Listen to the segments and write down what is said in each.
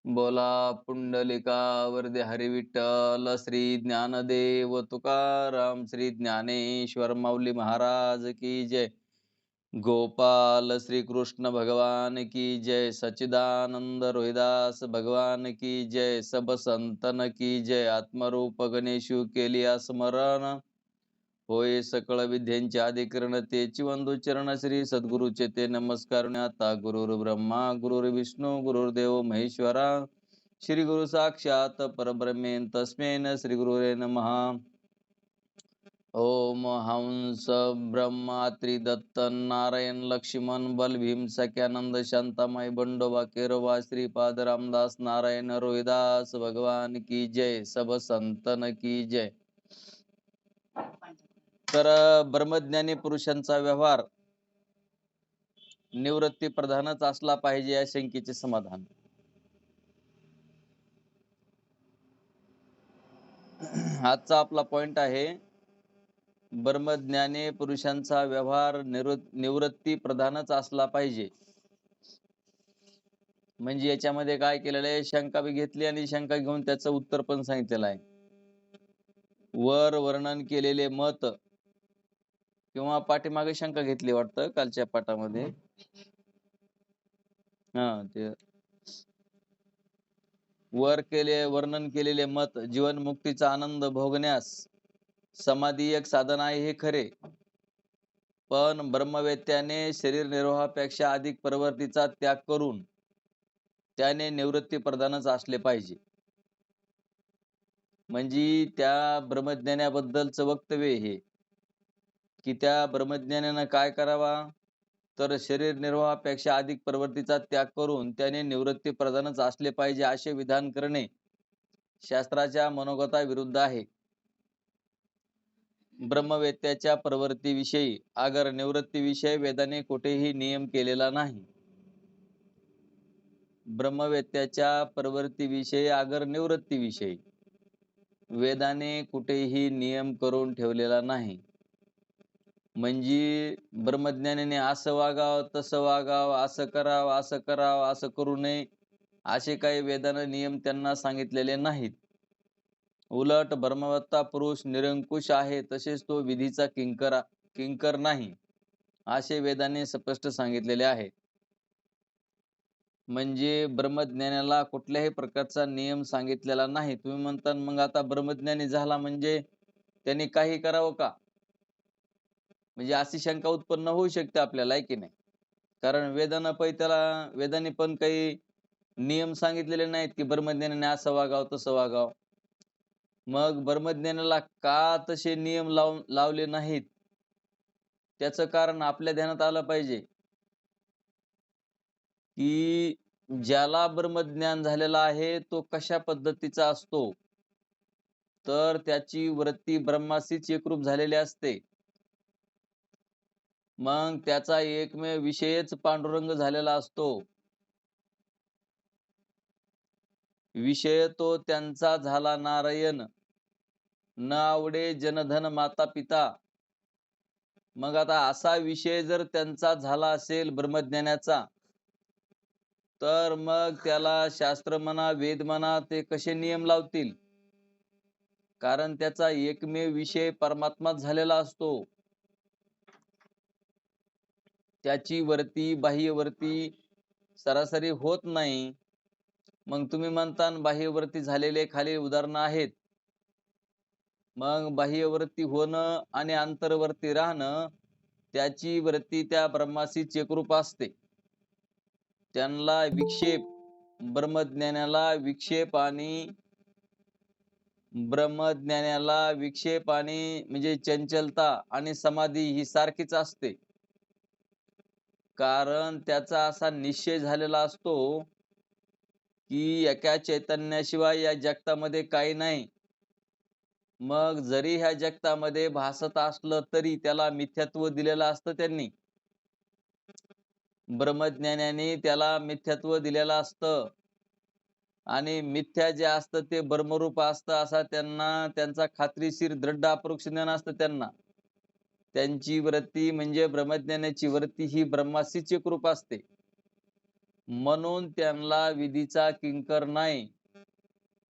बोला पुंडलिका वरदे हरी विठ्ठल श्री ज्ञानदेव तुकाराम श्री ज्ञानेश्वर माऊली महाराज की जय. गोपाल श्री कृष्ण भगवान की जय. सच्चिदानंद रोहिदास भगवान की जय. सब संतन की जय. आत्मरूप गणेशु केलिया स्मरण होय सकळ विद्यांचे अधिकरण तेची वंदू चरण श्री सद्गुरुचे ते नमस्कार आता. गुरुर् ब्रह्मा गुरुर्विष्णू गुरुर्देव महेश्वरा श्री गुरु साक्षात परब्रह्मेन तस्मेन श्री गुरुरे नमः. ओम हंस ब्रह्मा त्रिदत्त नारायण लक्ष्मण बल भीम सख्यानंद शांतामाई बंडोबा केरोबा श्रीपाद रामदास नारायण रोहिदास भगवान की जय. सब संतन की जय. तर ब्रह्मज्ञानी पुरुषांचा व्यवहार निवृत्ती प्रधानच असला पाहिजे या शंकेचे समाधान. आजचा आपला पॉइंट आहे ब्रह्मज्ञानी पुरुषांचा व्यवहार निवृत्ती प्रधानच असला पाहिजे. म्हणजे याच्यामध्ये काय केलेलं आहे, शंका बी घेतली आणि शंका घेऊन त्याचं उत्तर पण सांगितलेलं आहे. वर वर्णन केलेले मत किंवा पाठीमागे शंका घेतली वाटतं कालच्या पाठामध्ये. ते वर्णन केलेले मत जीवनमुक्तीचा आनंद भोगण्यास समाधी एक साधन आहे हे खरे, पण ब्रह्मवेत्याने शरीर निर्वाहापेक्षा अधिक प्रवृत्तीचा त्याग करून त्याने निवृत्ती प्रधानच असले पाहिजे. म्हणजे त्या ब्रह्मज्ञानाबद्दलचं वक्तव्य हे की त्या ब्रह्मज्ञानानं काय करावा, तर शरीर निर्वाहापेक्षा अधिक प्रवृत्तीचा त्याग करून त्याने निवृत्ती प्रधानच असले पाहिजे असे विधान करणे शास्त्राच्या मनोगताविरुद्ध आहे. ब्रह्मवेत्याच्या प्रवृत्तीविषयी आगर निवृत्तीविषयी वेदाने कुठेही नियम केलेला नाही. ब्रह्मवेत्याच्या प्रवृत्तीविषयी आगर निवृत्तीविषयी वेदाने कुठेही नियम करून ठेवलेला नाही. म्हणजे ब्रह्मज्ञानाने असं वागावं तसं वागावं, असं करावं असं करावं, असं करू नये असे काही वेदाने नियम त्यांना सांगितलेले नाहीत. उलट ब्रह्मवेत्ता पुरुष निरंकुश आहे, तसेच तो विधीचा किंकर नाही असे वेदाने स्पष्ट सांगितलेले आहे. म्हणजे ब्रह्मज्ञानाला कुठल्याही प्रकारचा नियम सांगितलेला नाही. तुम्ही म्हणता मग आता ब्रह्मज्ञानी झाला म्हणजे त्यांनी काही करावं का, म्हणजे अशी शंका उत्पन्न होऊ शकते आपल्याला, आहे की नाही. कारण वेदाने पण काही नियम सांगितलेले नाहीत की ब्रह्मज्ञानाने असं वागावं तसं वागावं. मग ब्रह्मज्ञानाला का तसे नियम लावले नाहीत, त्याचं कारण आपल्या ध्यानात आलं पाहिजे की ज्याला ब्रह्मज्ञान झालेला आहे तो कशा पद्धतीचा असतो, तर त्याची वृत्ती ब्रह्माशीच एकरूप झालेली असते. मग त्याचा एकमेव विषयच पांडुरंग झालेला असतो. विषय तो त्यांचा झाला नारायण, न आवडे जनधन माता पिता. मग आता असा विषय जर त्यांचा झाला असेल ब्रह्मज्ञानाचा, तर मग त्याला शास्त्र म्हणा वेद म्हणा ते कसे नियम लावतील, कारण त्याचा एकमेव विषय परमात्माच झालेला असतो. त्याची वरती बाह्यवर्ती सरासरी होत नाही. मग तुम्ही म्हणता बाह्यवर्ती झालेले खाली उदाहरणं आहेत. मग बाह्यवर्ती होणं आणि अंतर्वर्ती राहणं त्याची वृत्ती त्या ब्रह्माशीच एकरूप असते. त्यांना विक्षेप, ब्रह्मज्ञानाला विक्षेप आणि म्हणजे चंचलता आणि समाधी ही सारखीच असते. कारण त्याचा असा निश्चय झालेला असतो की एका चैतन्याशिवाय या जगतामध्ये काही नाही. मग जरी ह्या जगतामध्ये भासत असलं तरी त्याला मिथ्यात्व दिलेलं असतं त्यांनी. ब्रह्मज्ञानाने त्याला मिथ्यात्व दिलेलं असतं आणि मिथ्या जे असतं ते ब्रह्मरूप असतं असा त्यांचा खात्रीशीर दृढ अपरोक्ष ज्ञान असतं त्यांना. त्यांची वृत्ती म्हणजे ब्रह्मज्ञानाची वृत्ती ही ब्रह्माशीच एकरूप असते. म्हणून त्यांना विधीचा किंकर नाही.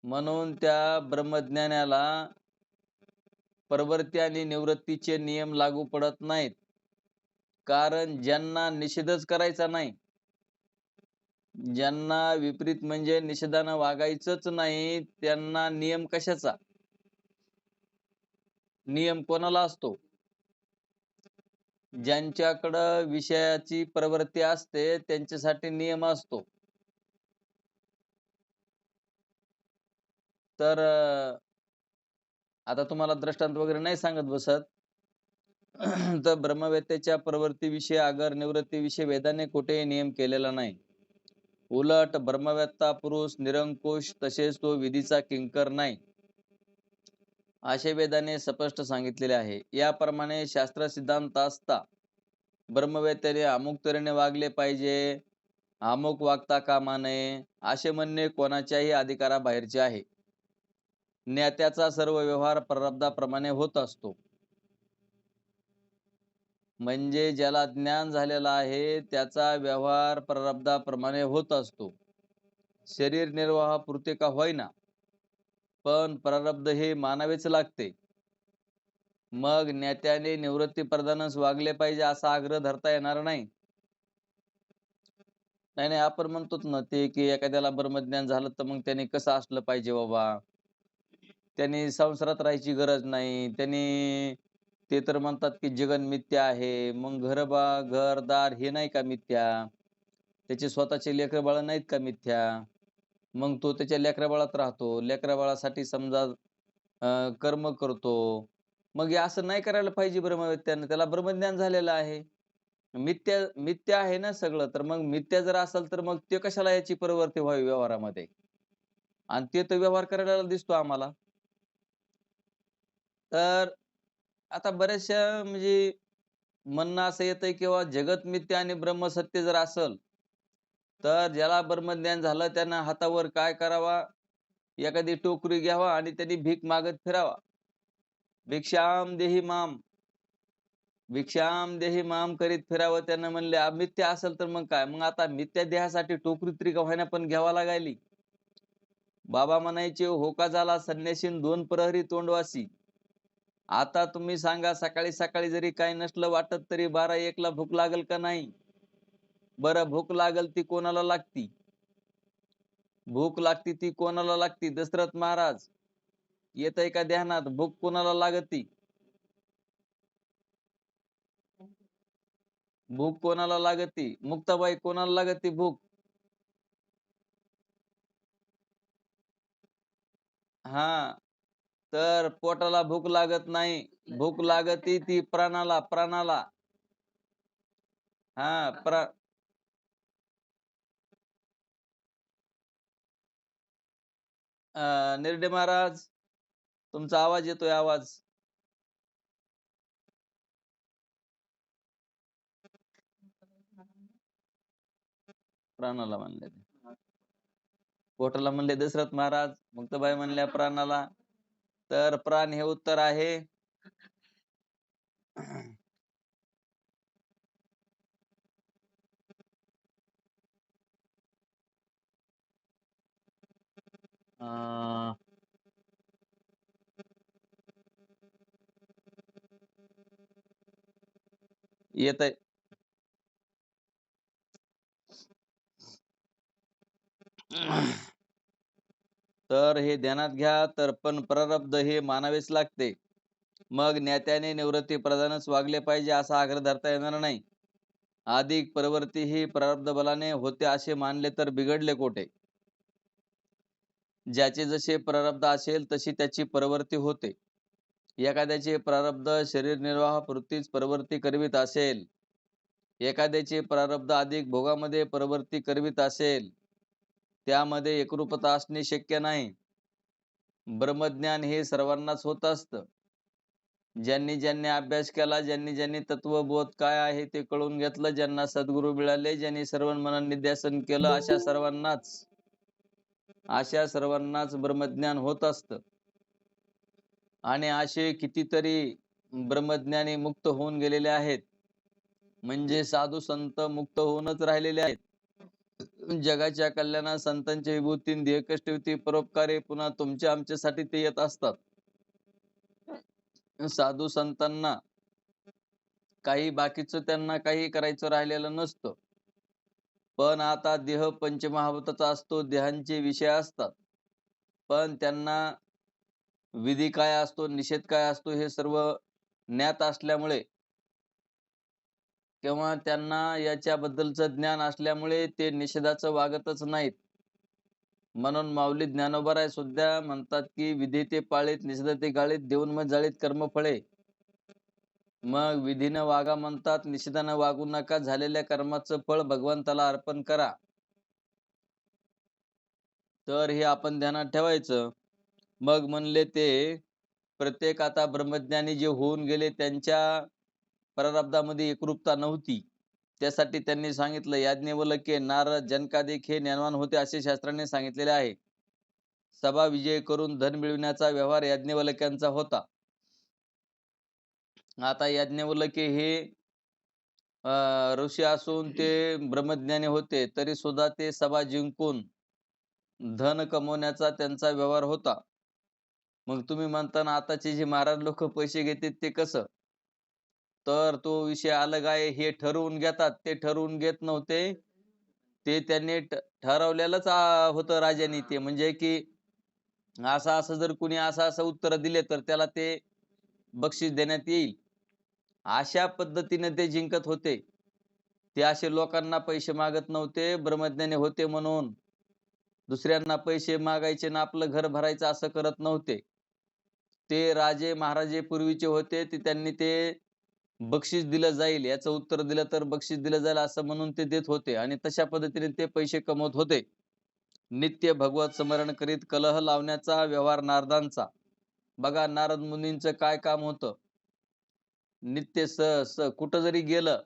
म्हणून त्या ब्रह्मज्ञानाला प्रवृत्ती आणि निवृत्तीचे नियम लागू पडत नाहीत. कारण ज्यांना निषेधच करायचा नाही, ज्यांना विपरीत म्हणजे निषेधानं वागायचंच नाही, त्यांना नियम कशाचा? नियम कोणाला असतो? ज्यांच्याकडं विषयाची प्रवृत्ती असते त्यांच्यासाठी नियम असतो. तर आता तुम्हाला दृष्टांत वगैरे नाही सांगत बसत. तर ब्रह्मवेत्त्याच्या प्रवृत्तीविषयी अगर निवृत्तीविषयी वेदाने कुठेही नियम केलेला नाही. उलट ब्रह्मवेत्ता पुरुष निरंकुश तसेच तो विधीचा किंकर नाही, असे वेदाने स्पष्ट सांगितलेले आहे. याप्रमाणे शास्त्र सिद्धांत असता ब्रह्मवेत्त्याने अमुक तऱ्हेने वागले पाहिजे, अमुक वागता कामा नये, असे म्हणणे कोणाच्याही अधिकाराबाहेरचे आहे. ज्ञात्याचा सर्व व्यवहार प्रारब्धाप्रमाणे होत असतो. म्हणजे ज्याला ज्ञान झालेला आहे त्याचा व्यवहार प्रारब्धाप्रमाणे होत असतो. शरीर निर्वाहापुरते का होईना, पण प्रारब्ध हे मानावेच लागते. मग ज्ञात्याने निवृत्ती प्रधानच वागले पाहिजे असा आग्रह धरता येणार नाही. नाही, आपण म्हणतोच ना ते की एखाद्याला ब्रह्मज्ञान झालं तर मग त्याने कसं असलं पाहिजे बाबा, त्यांनी संसारात राहायची गरज नाही, त्यांनी ते तर म्हणतात की जगन मिथ्या आहे. मग घरदार हे नाही का मिथ्या? त्याचे स्वतःचे लेकरं बाळ नाहीत का मिथ्या? मग तो त्याच्या लेकराबाळात राहतो, लेकराबाळासाठी समजा कर्म करतो. मग हे असं नाही करायला पाहिजे ब्रह्मवेत्त्यानं, त्याला ब्रह्मज्ञान झालेलं आहे. मिथ्या मिथ्या आहे ना सगळं, तर मग मिथ्या जर असेल तर मग ते कशाला याची प्रवृत्ती व्हावी व्यवहारामध्ये? आणि ते तर व्यवहार करायला दिसतो आम्हाला. तर आता बऱ्याचशा म्हणजे म्हणणं असं येतंय किंवा जगत मिथ्या आणि ब्रह्मसत्य जर असेल, तर ज्याला ब्रह्मज्ञान झालं त्यानं हातावर काय करावा? एखादी टोकरी घ्यावा आणि त्यांनी भीक मागत फिरावा. भिक्षाम देही माम, भिक्षाम देही माम करीत फिरावं. त्यानं म्हणले मिथ्या असेल तर मग काय? मग आता मिथ्या देहासाठी टोकरी तरी का होईना पण घ्यावा लागायली. बाबा म्हणायचे होका झाला संन्यासीन 2 प्रहरी तोंडवासी. आता तुम्ही सांगा सकाळी सकाळी जरी काही नसलं वाटत तरी 12-1 ला भूक लागल का नाही? बरं भूक लागल ती कोणाला लागती? भूक लागती ती कोणाला लागती? दशरथ महाराज. येतंय का ध्यानात? भूक कोणाला लागती? भूक कोणाला लागती? मुक्ताबाई कोणाला लागती भूक? हां. तर पोटाला भूक लागत नाही. भूक लागती ती प्राणाला, प्राणाला. हां, निर्डे महाराज तुमचा आवाज येतोय आवाज. प्राणाला म्हणले ते. पोटाला म्हणले दशरथ महाराज, मुक्ताबाई म्हणल्या प्राणाला. तर प्राण हे उत्तर आहे. अं, येतंय. तर हे ध्यानात घ्या. तर पण प्रारब्ध हे मानावेच लागते. मग ज्ञात्याने निवृत्ती प्रधानच वागले पाहिजे असा आग्रह धरता येणार नाही. अधिक प्रवृत्ती ही प्रारब्ध बलाने होते असे मानले तर बिघडले कोठे? ज्याचे जसे प्रारब्ध असेल तशी त्याची प्रवृत्ती होते. एखाद्याचे प्रारब्ध शरीर निर्वाहापुरतीच प्रवृत्ती करवीत असेल, एखाद्याचे प्रारब्ध अधिक भोगामध्ये प्रवृत्ती करवीत असेल, त्यामध्ये एकरूपता असणे शक्य नाही. ब्रह्मज्ञान हे सर्वांनाच होत असतं. ज्यांनी ज्यांनी अभ्यास केला, ज्यांनी ज्यांनी तत्वबोध काय आहे ते कळून घेतलं, ज्यांना सद्गुरू मिळाले, ज्यांनी श्रवण निध्यासन केलं, अशा सर्वांनाच ब्रह्मज्ञान होत असतं. आणि असे कितीतरी ब्रह्मज्ञानी मुक्त होऊन गेलेले आहेत. म्हणजे साधू संत मुक्त होऊनच राहिलेले आहेत. जगाच्या कल्याणात संतांच्या विभूती देहकष्टविती परोपकारे पुन्हा तुमच्या आमच्यासाठी ते येत असतात. साधू संतांना काही बाकीचं त्यांना काही करायचं राहिलेलं नसतं. पण आता देह पंचमहाभूताचा असतो, देहांचे विषय असतात. पण त्यांना विधी काय असतो, निषेध काय असतो हे सर्व ज्ञात असल्यामुळे किंवा त्यांना याच्याबद्दलचं ज्ञान असल्यामुळे ते निषेधाचं वागतच नाहीत. म्हणून माऊली ज्ञानोबराय सुद्धा म्हणतात, की विधी ते पाळीत, निषेध ते गाळीत, देऊन मग जाळीत कर्मफळे. मग विधीनं वागा म्हणतात, निषेधानं वागू नका. झालेल्या कर्माचं फळ भगवंताला अर्पण करा. तर हे आपण ध्यानात ठेवायचं. मग म्हणले ते प्रत्येक आता ब्रह्मज्ञानी जे होऊन गेले त्यांच्या प्रारब्धामध्ये एकरूपता नव्हती. त्यासाठी त्यांनी सांगितलं, याज्ञवल्क्य, नारद, जनकादिक हे ज्ञानवान होते असे शास्त्राने सांगितलेले आहे. सभा विजय करून धन मिळविण्याचा व्यवहार याज्ञवल्क्यांचा होता. आता याज्ञवल्क्य हे ऋषी असून ते ब्रह्मज्ञानी होते, तरी सुद्धा ते सभा जिंकून धन कमवण्याचा त्यांचा व्यवहार होता. मग तुम्ही म्हणता ना, आताचे जे महाराज लोक पैसे घेतात ते कसं? तर तो विषय अलग आहे. हे ठरवून घेतात. ते ठरवून घेत नव्हते. ते त्यांनी ठरवलेलंच होतं राजांनी ते. म्हणजे की असं जर कुणी असं उत्तर दिले तर त्याला ते बक्षीस देण्यात येईल. अशा पद्धतीने ते जिंकत होते. ते असे लोकांना पैसे मागत नव्हते. ब्रह्मज्ञानी होते म्हणून दुसऱ्यांना पैसे मागायचे ना आपलं घर भरायचं असं करत नव्हते. ते राजे महाराजे पूर्वीचे होते, ते त्यांनी ते बक्षीस दिलं जाईल याचं उत्तर दिलं तर बक्षीस दिलं जाईल असं म्हणून ते देत होते आणि तशा पद्धतीने ते पैसे कमवत होते. नित्य भगवत स्मरण करीत कलह लावण्याचा व्यवहार नारदांचा. बघा नारद मुनींचं काय काम होतं. नित्य कुठं जरी गेलं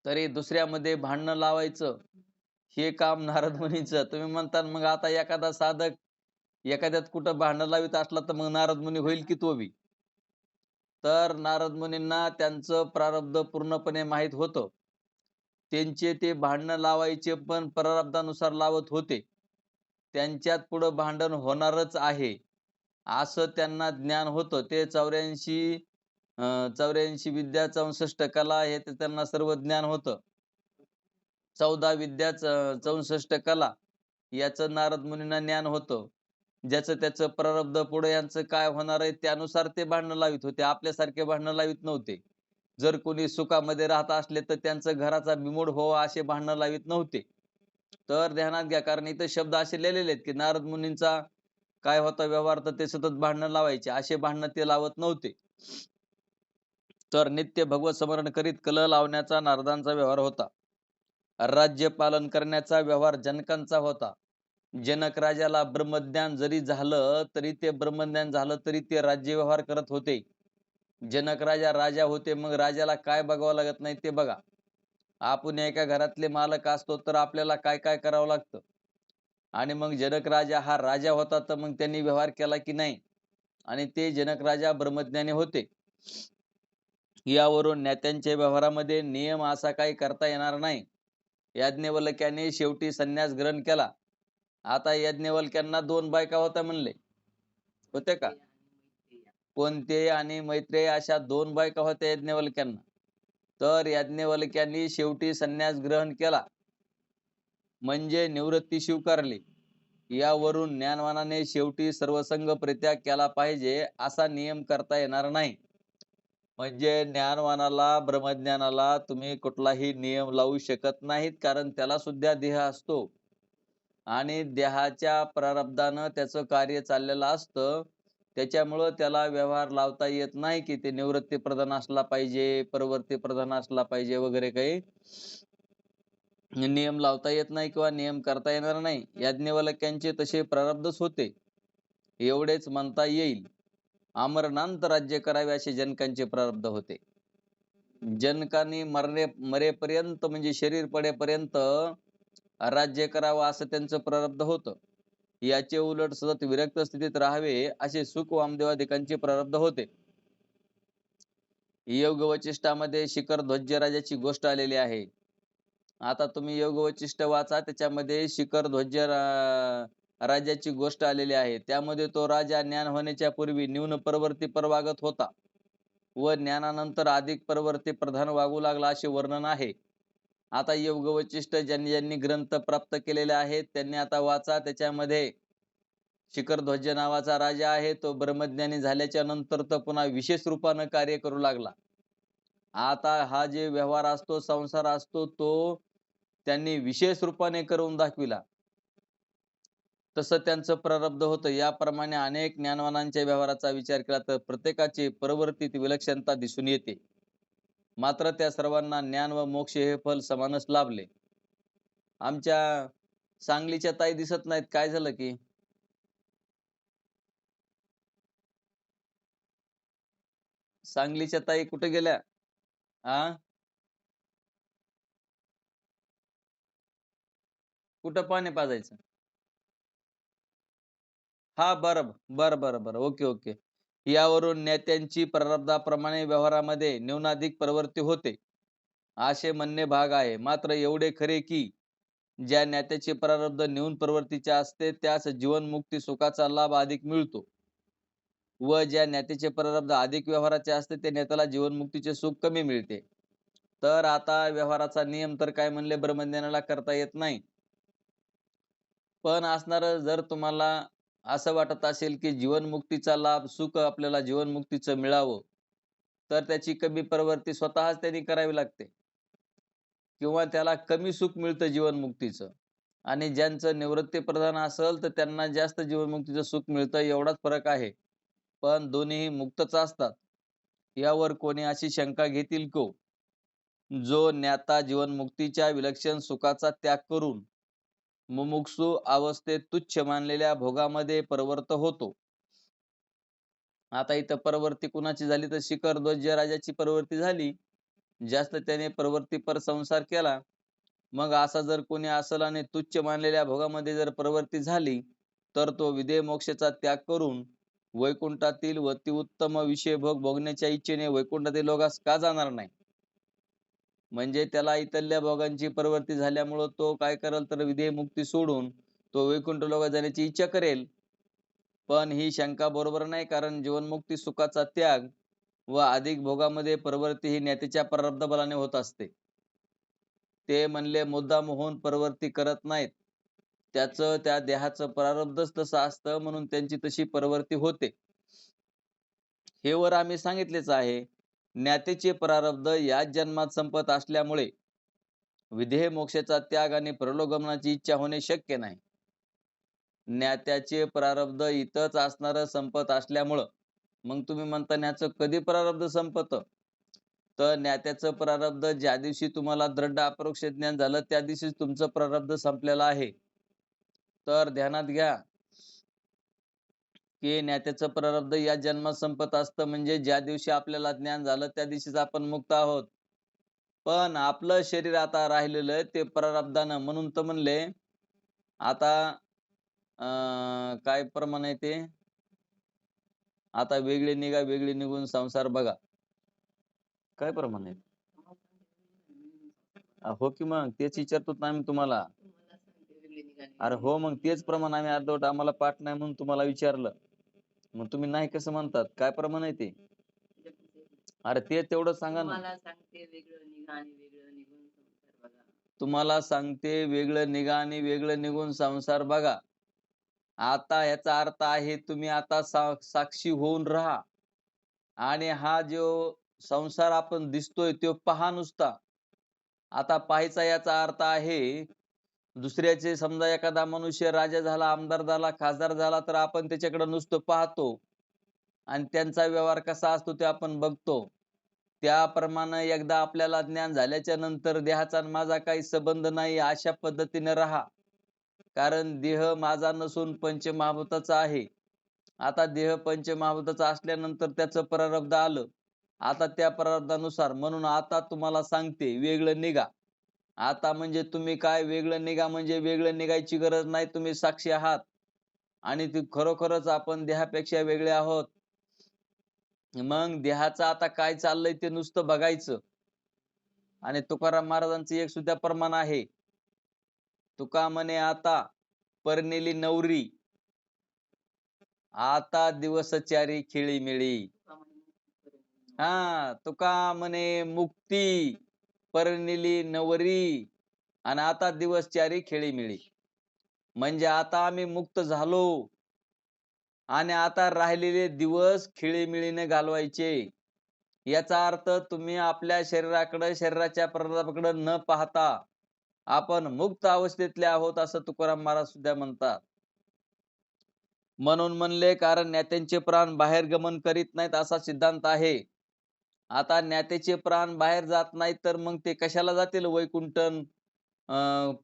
तरी दुसऱ्यामध्ये भांडणं लावायचं, हे काम नारद मुनींचं. तुम्ही म्हणता मग आता एखादा साधक एखाद्यात कुठं भांडण लावित असला तर मग नारद मुनी होईल की तो बी? तर नारद मुनींना त्यांचं प्रारब्ध पूर्णपणे माहित होतं. त्यांचे ते भांडणं लावायचे पण प्रारब्धानुसार लावत होते. त्यांच्यात पुढं भांडण होणारच आहे, असं त्यांना ज्ञान होतं. ते 84 विद्या 64 कला हे ते त्यांना सर्व ज्ञान होतं. 14 विद्या 64 कला याचं नारद मुनींना ज्ञान होतं. ज्याचं त्याचं प्रारब्ध पुढे यांचं काय होणार आहे त्यानुसार ते भांडणं लावित होते. आपल्यासारखे भांडणं लावित नव्हते. जर कोणी सुखामध्ये राहत असले तर त्यांचं घराचा बिमोड व्हावा असे भांडणं लावित नव्हते. तर ध्यानात घ्या, कारण इथं शब्द असे लिहिलेले आहेत की नारद मुनींचा काय होता व्यवहार, तर ते सतत भांडणं लावायचे. असे भांडणं ते लावत नव्हते. तर नित्य भगवत स्मरण करीत कलह लावण्याचा नारदांचा व्यवहार होता. राज्य पालन करण्याचा व्यवहार जनकांचा होता. जनक राजाला ब्रह्मज्ञान जरी झालं तरी ते राज्य व्यवहार करत होते. जनक राजा होते, मग राजाला काय बघावं लागत नाही ते बघा. आपण एका घरातले मालक असतो तर आपल्याला काय काय करावं लागतं. आणि मग जनक राजा हा राजा होता तर मग त्यांनी व्यवहार केला की नाही. आणि ते जनक राजा ब्रह्मज्ञानी होते. यावरून नेत्यांच्या व्यवहारामध्ये नियम असा काही करता येणार नाही. याज्ञवल्क्याने शेवटी संन्यास ग्रहण केला. आता याज्ञवल्क्यांना 2 बायका होत्या म्हणले. होते का? कोणते आणि मैत्रेय अशा 2 बायका होत्या याज्ञवल्क्यांना. तर याज्ञवल्क्यांनी शेवटी संन्यास ग्रहण केला. म्हणजे निवृत्ती स्वीकारली. यावरून ज्ञानवानाने शेवटी सर्वसंग परित्याग केला पाहिजे असा नियम करता येणार नाही. म्हणजे ज्ञानवानाला ब्रह्मज्ञानाला तुम्ही कुठलाही नियम लावू शकत नाहीत, कारण त्याला सुद्धा देह असतो आणि देहाच्या प्रारब्धानं त्याचं कार्य चाललेलं असतं. त्याच्यामुळं त्याला व्यवहार लावता येत नाही की ते निवृत्ती प्रधान असला पाहिजे, प्रवृत्ती प्रधान असला पाहिजे वगैरे काही नियम लावता येत नाही किंवा नियम करता येणार नाही. याज्ञवल्क्यांचे तसे प्रारब्धच होते, एवढेच म्हणता येईल. आमरणांत राज्य करावे असे जनकांचे प्रारब्ध होते. जनकांनी मरेपर्यंत म्हणजे शरीर पडेपर्यंत राज्य करावं असं त्यांचं प्रारब्ध होतं. याचे उलट सतत विरक्त स्थितीत राहावे असे सुख वामदेवादिकांचे प्रारब्ध होते. योग वचिष्ठामध्ये शिखर ध्वजराजाची गोष्ट आलेली आहे. आता तुम्ही योग वैशिष्ट्य वाचा, त्याच्यामध्ये शिखर ध्वज राजाची गोष्ट आलेली आहे. त्यामध्ये तो राजा ज्ञान होण्याच्या पूर्वी न्यून परवर्ती परवागत होता व ज्ञानानंतर अधिक परवर्ती प्रधान वागू लागला असे वर्णन आहे. आता योग वैशिष्ट्य ज्यांनी ज्यांनी ग्रंथ प्राप्त केलेले आहेत त्यांनी आता वाचा. त्याच्यामध्ये शिखर ध्वज नावाचा राजा आहे, तो ब्रह्मज्ञानी झाल्याच्या नंतर तर पुन्हा विशेष रूपानं कार्य करू लागला. आता हा जे व्यवहार असतो, संसार असतो, तो त्यांनी विशेष रूपाने करून दाखविला. तसं त्यांचं प्रारब्ध होतं. याप्रमाणे अनेक ज्ञानवानांच्या व्यवहाराचा विचार केला तर प्रत्येकाची प्रवृत्तीत विलक्षणता दिसून येते. मात्र त्या सर्वांना ज्ञान व मोक्ष हे फल समानच लाभले. आमच्या सांगलीच्या ताई दिसत नाहीत, काय झालं की? सांगलीच्या ताई कुठे गेल्या? आ? कुठं पाणी पाजायचं? हां, बरं, बरं, बरं, बरं. Okay, okay. यावरून नेत्यांची प्रारब्धाप्रमाणे व्यवहारामध्ये न्यूनाधिक प्रवृत्ती होते, असे म्हणणे भाग आहे. मात्र एवढे खरे की ज्या ज्ञात्याचे प्रारब्ध न्यून प्रवृत्तीचे असते, त्यास जीवनमुक्ती सुखाचा लाभ अधिक मिळतो व ज्या ज्ञात्याचे प्रारब्ध अधिक व्यवहाराचे असते, त्या ज्ञात्याला जीवनमुक्तीचे सुख कमी मिळते. तर आता व्यवहाराचा नियम तर काय म्हणले, ब्रह्मज्ञानाला करता येत नाही. पण असणारं जर तुम्हाला असं वाटत असेल, की जीवनमुक्तीचा लाभ, सुख आपल्याला जीवनमुक्तीचं मिळावं, तर त्याची कमी प्रवृत्ती स्वतःच त्यांनी करावी लागते किंवा त्याला कमी सुख मिळतं जीवनमुक्तीचं. आणि ज्यांचं निवृत्तीप्रधान असेल, तर त्यांना जास्त जीवनमुक्तीचं सुख मिळतं, एवढाच फरक आहे. पण दोन्हीही मुक्तच असतात. यावर कोणी अशी शंका घेतील को जो ज्ञाता जीवनमुक्तीच्या विलक्षण सुखाचा त्याग करून मुमुक्षू अवस्थेत तुच्छ मानलेल्या भोगामध्ये प्रवृत्त होतो. आता इथं प्रवृत्ती कुणाची झाली, तर शिखर ध्वज राजाची प्रवृत्ती झाली. जास्त त्याने प्रवृत्तीपर संसार केला. मग असा जर कोणी असेल आणि तुच्छ मानलेल्या भोगामध्ये जर प्रवृत्ती झाली, तर तो विदेह मोक्षाचा त्याग करून वैकुंठातील अतिउत्तम विषय भोग भोगण्याच्या इच्छेने वैकुंठातील लोकास का जाणार नाही? म्हणजे त्याला इथल्या भोगांची प्रवृत्ती झाल्यामुळं तो काय करेल, तर विदेह मुक्ती सोडून तो वैकुंठ लोकात जाण्याची इच्छा करेल. पण ही शंका बरोबर नाही, कारण जीवनमुक्ती सुखाचा त्याग व अधिक भोगामध्ये प्रवृत्ती ही ज्ञातेच्या प्रारब्ध बलाने होत असते. ते म्हणले मुद्दाम होऊन प्रवृत्ती करत नाहीत. त्याचं त्या देहाचं प्रारब्धच तसं असतं, म्हणून त्यांची तशी प्रवृत्ती होते. हे वर आम्ही सांगितलेच आहे. ज्ञातेचे प्रारब्ध याच जन्मात संपत असल्यामुळे विदेह मोक्षाचा त्याग आणि परलोकगमनाची इच्छा होणे शक्य नाही. ज्ञात्याचे प्रारब्ध इथंच असणारं संपत असल्यामुळं मग तुम्ही म्हणता ह्याचं कधी प्रारब्ध संपतं? तर ज्ञात्याचं प्रारब्ध ज्या दिवशी तुम्हाला दृढ अपरोक्ष ज्ञान झालं, त्या दिवशीच तुमचं प्रारब्ध संपलेलं आहे. तर ध्यानात घ्या, की ज्ञात्याचं प्रारब्ध या जन्मात संपत असतं, म्हणजे ज्या दिवशी आपल्याला ज्ञान झालं त्या दिवशीच आपण मुक्त आहोत. पण आपलं शरीर आता राहिलेलं आहे ते प्रारब्धानं, म्हणून तर म्हणले आता काय प्रमाण आहे ते? आता वेगळे निघा, वेगळे निघून संसार बघा. काय प्रमाण आहे? हो की मग तेच विचारतो ना आम्ही तुम्हाला. अरे हो, मग तेच प्रमाण आम्ही अर्धवट आम्हाला पाठ नाही म्हणून तुम्हाला विचारलं. मग तुम्ही नाही कसं म्हणतात? काय प्रमाण आहे ते? अरे ते तेवढं सांगा ना. तुम्हाला सांगते वेगळं निघा आणि वेगळं निघून संसार बघा. आता याचा अर्थ आहे तुम्ही आता साक्षी होऊन राहा आणि हा जो संसार आपण दिसतोय तो पहा नुसता. आता पाहायचा याचा अर्थ आहे, दुसऱ्याचे समजा एखादा मनुष्य राजा झाला, आमदार झाला, खासदार झाला, तर आपण त्याच्याकडे नुसतं पाहतो आणि त्यांचा व्यवहार कसा असतो ते आपण बघतो. त्याप्रमाणे एकदा आपल्याला ज्ञान झाल्याच्या नंतर देहाचा आणि माझा काही संबंध नाही अशा पद्धतीने राहा. कारण देह माझा नसून पंचमहाभूताचा आहे. आता देह पंचमहाभूताचा असल्यानंतर त्याचं प्रारब्ध आलं. आता त्या प्रारब्धानुसार म्हणून आता तुम्हाला सांगते वेगळं निघा. आता म्हणजे तुम्ही काय वेगळं निघा, म्हणजे वेगळं निघायची गरज नाही. तुम्ही साक्षी आहात आणि ती खरोखरच आपण देहापेक्षा वेगळे आहोत. मग देहाचं आता काय चाललंय ते नुसतं बघायचं. आणि तुकाराम महाराजांचं एक सुद्धा प्रमाण आहे. तुका म्हणे आता परनेली नवरी, आता दिवस चारी खेळी मिळी. तुका म्हणे मुक्ती, परनेली नवरी, आणि आता दिवस चारी खेळी मिळी. म्हणजे आता आम्ही मुक्त झालो आणि आता राहिलेले दिवस खेळीमिळीने घालवायचे. याचा अर्थ तुम्ही आपल्या शरीराकडे, शरीराच्या प्रारब्धाकडे न पाहता आपण मुक्त अवस्थेतले आहोत, असं तुकाराम महाराज सुद्धा म्हणतात. म्हणून म्हणले, कारण ज्ञात्यांचे प्राण बाहेर गमन करीत नाहीत असा सिद्धांत आहे. आता ज्ञातेचे प्राण बाहेर जात नाहीत तर मग ते कशाला जातील? वैकुंठन,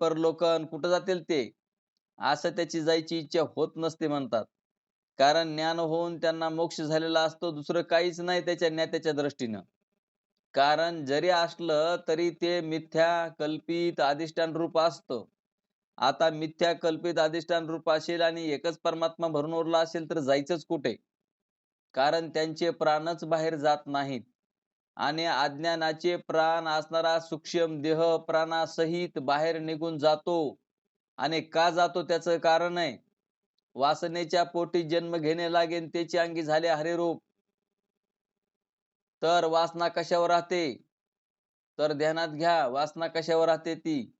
परलोकन कुठं जातील ते? असं त्याची जायची इच्छा होत नसते म्हणतात. कारण ज्ञान होऊन त्यांना मोक्ष झालेला असतो, दुसरं काहीच नाही त्याच्या ज्ञात्याच्या दृष्टीनं. कारण जरी असलं तरी ते मिथ्या कल्पित अधिष्ठान रूप असतं. आता मिथ्या कल्पित अधिष्ठान रूप असेल आणि एकच परमात्मा भरून उरला असेल तर जायचंच कुठे? कारण त्यांचे प्राणच बाहेर जात नाहीत. आणि अज्ञानाचे प्राण असणारा सूक्ष्म देह प्राणासहित बाहेर निघून जातो. आणि का जातो त्याचं कारण आहे, वासनेच्या पोटी जन्म घेणे लागेल, त्याची अंगी झाले हरिरूप. तर वासना कशावर राहते? तर ध्यानात घ्या, वासना कशावर राहते ती?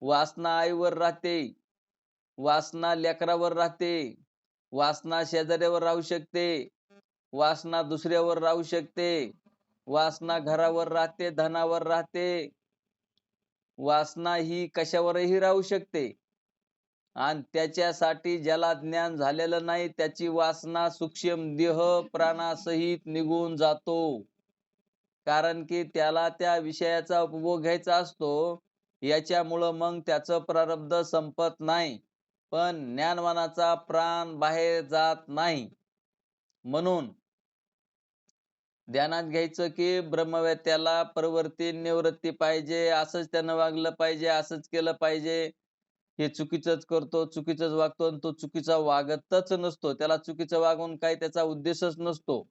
वासना आईवर राहते, वासना लेकरावर राहते, वासना शेजाऱ्यावर राहू शकते, वासना दुसऱ्यावर राहू शकते, वासना घरावर राहते, धनावर राहते, वासना ही कशावरही राहू शकते. आणि त्याच्यासाठी ज्याला ज्ञान झालेलं नाही त्याची वासना सूक्ष्म देह प्राणासहित निघून जातो. कारण की त्याला त्या विषयाचा उपभोग घ्यायचा असतो. याच्यामुळं मग त्याचं प्रारब्ध संपत नाही. पण ज्ञानवानाचा प्राण बाहेर जात नाही. म्हणून ध्यानात घ्यायचं की ब्रह्मवेत्याला प्रवृत्ती निवृत्ती पाहिजे, असंच त्यानं वागलं पाहिजे, असंच केलं पाहिजे. हे चुकीचंच करतो, चुकीचंच वागतो आणि तो चुकीचा वागतच नसतो. त्याला चुकीचं वागून काही त्याचा उद्देशच नसतो.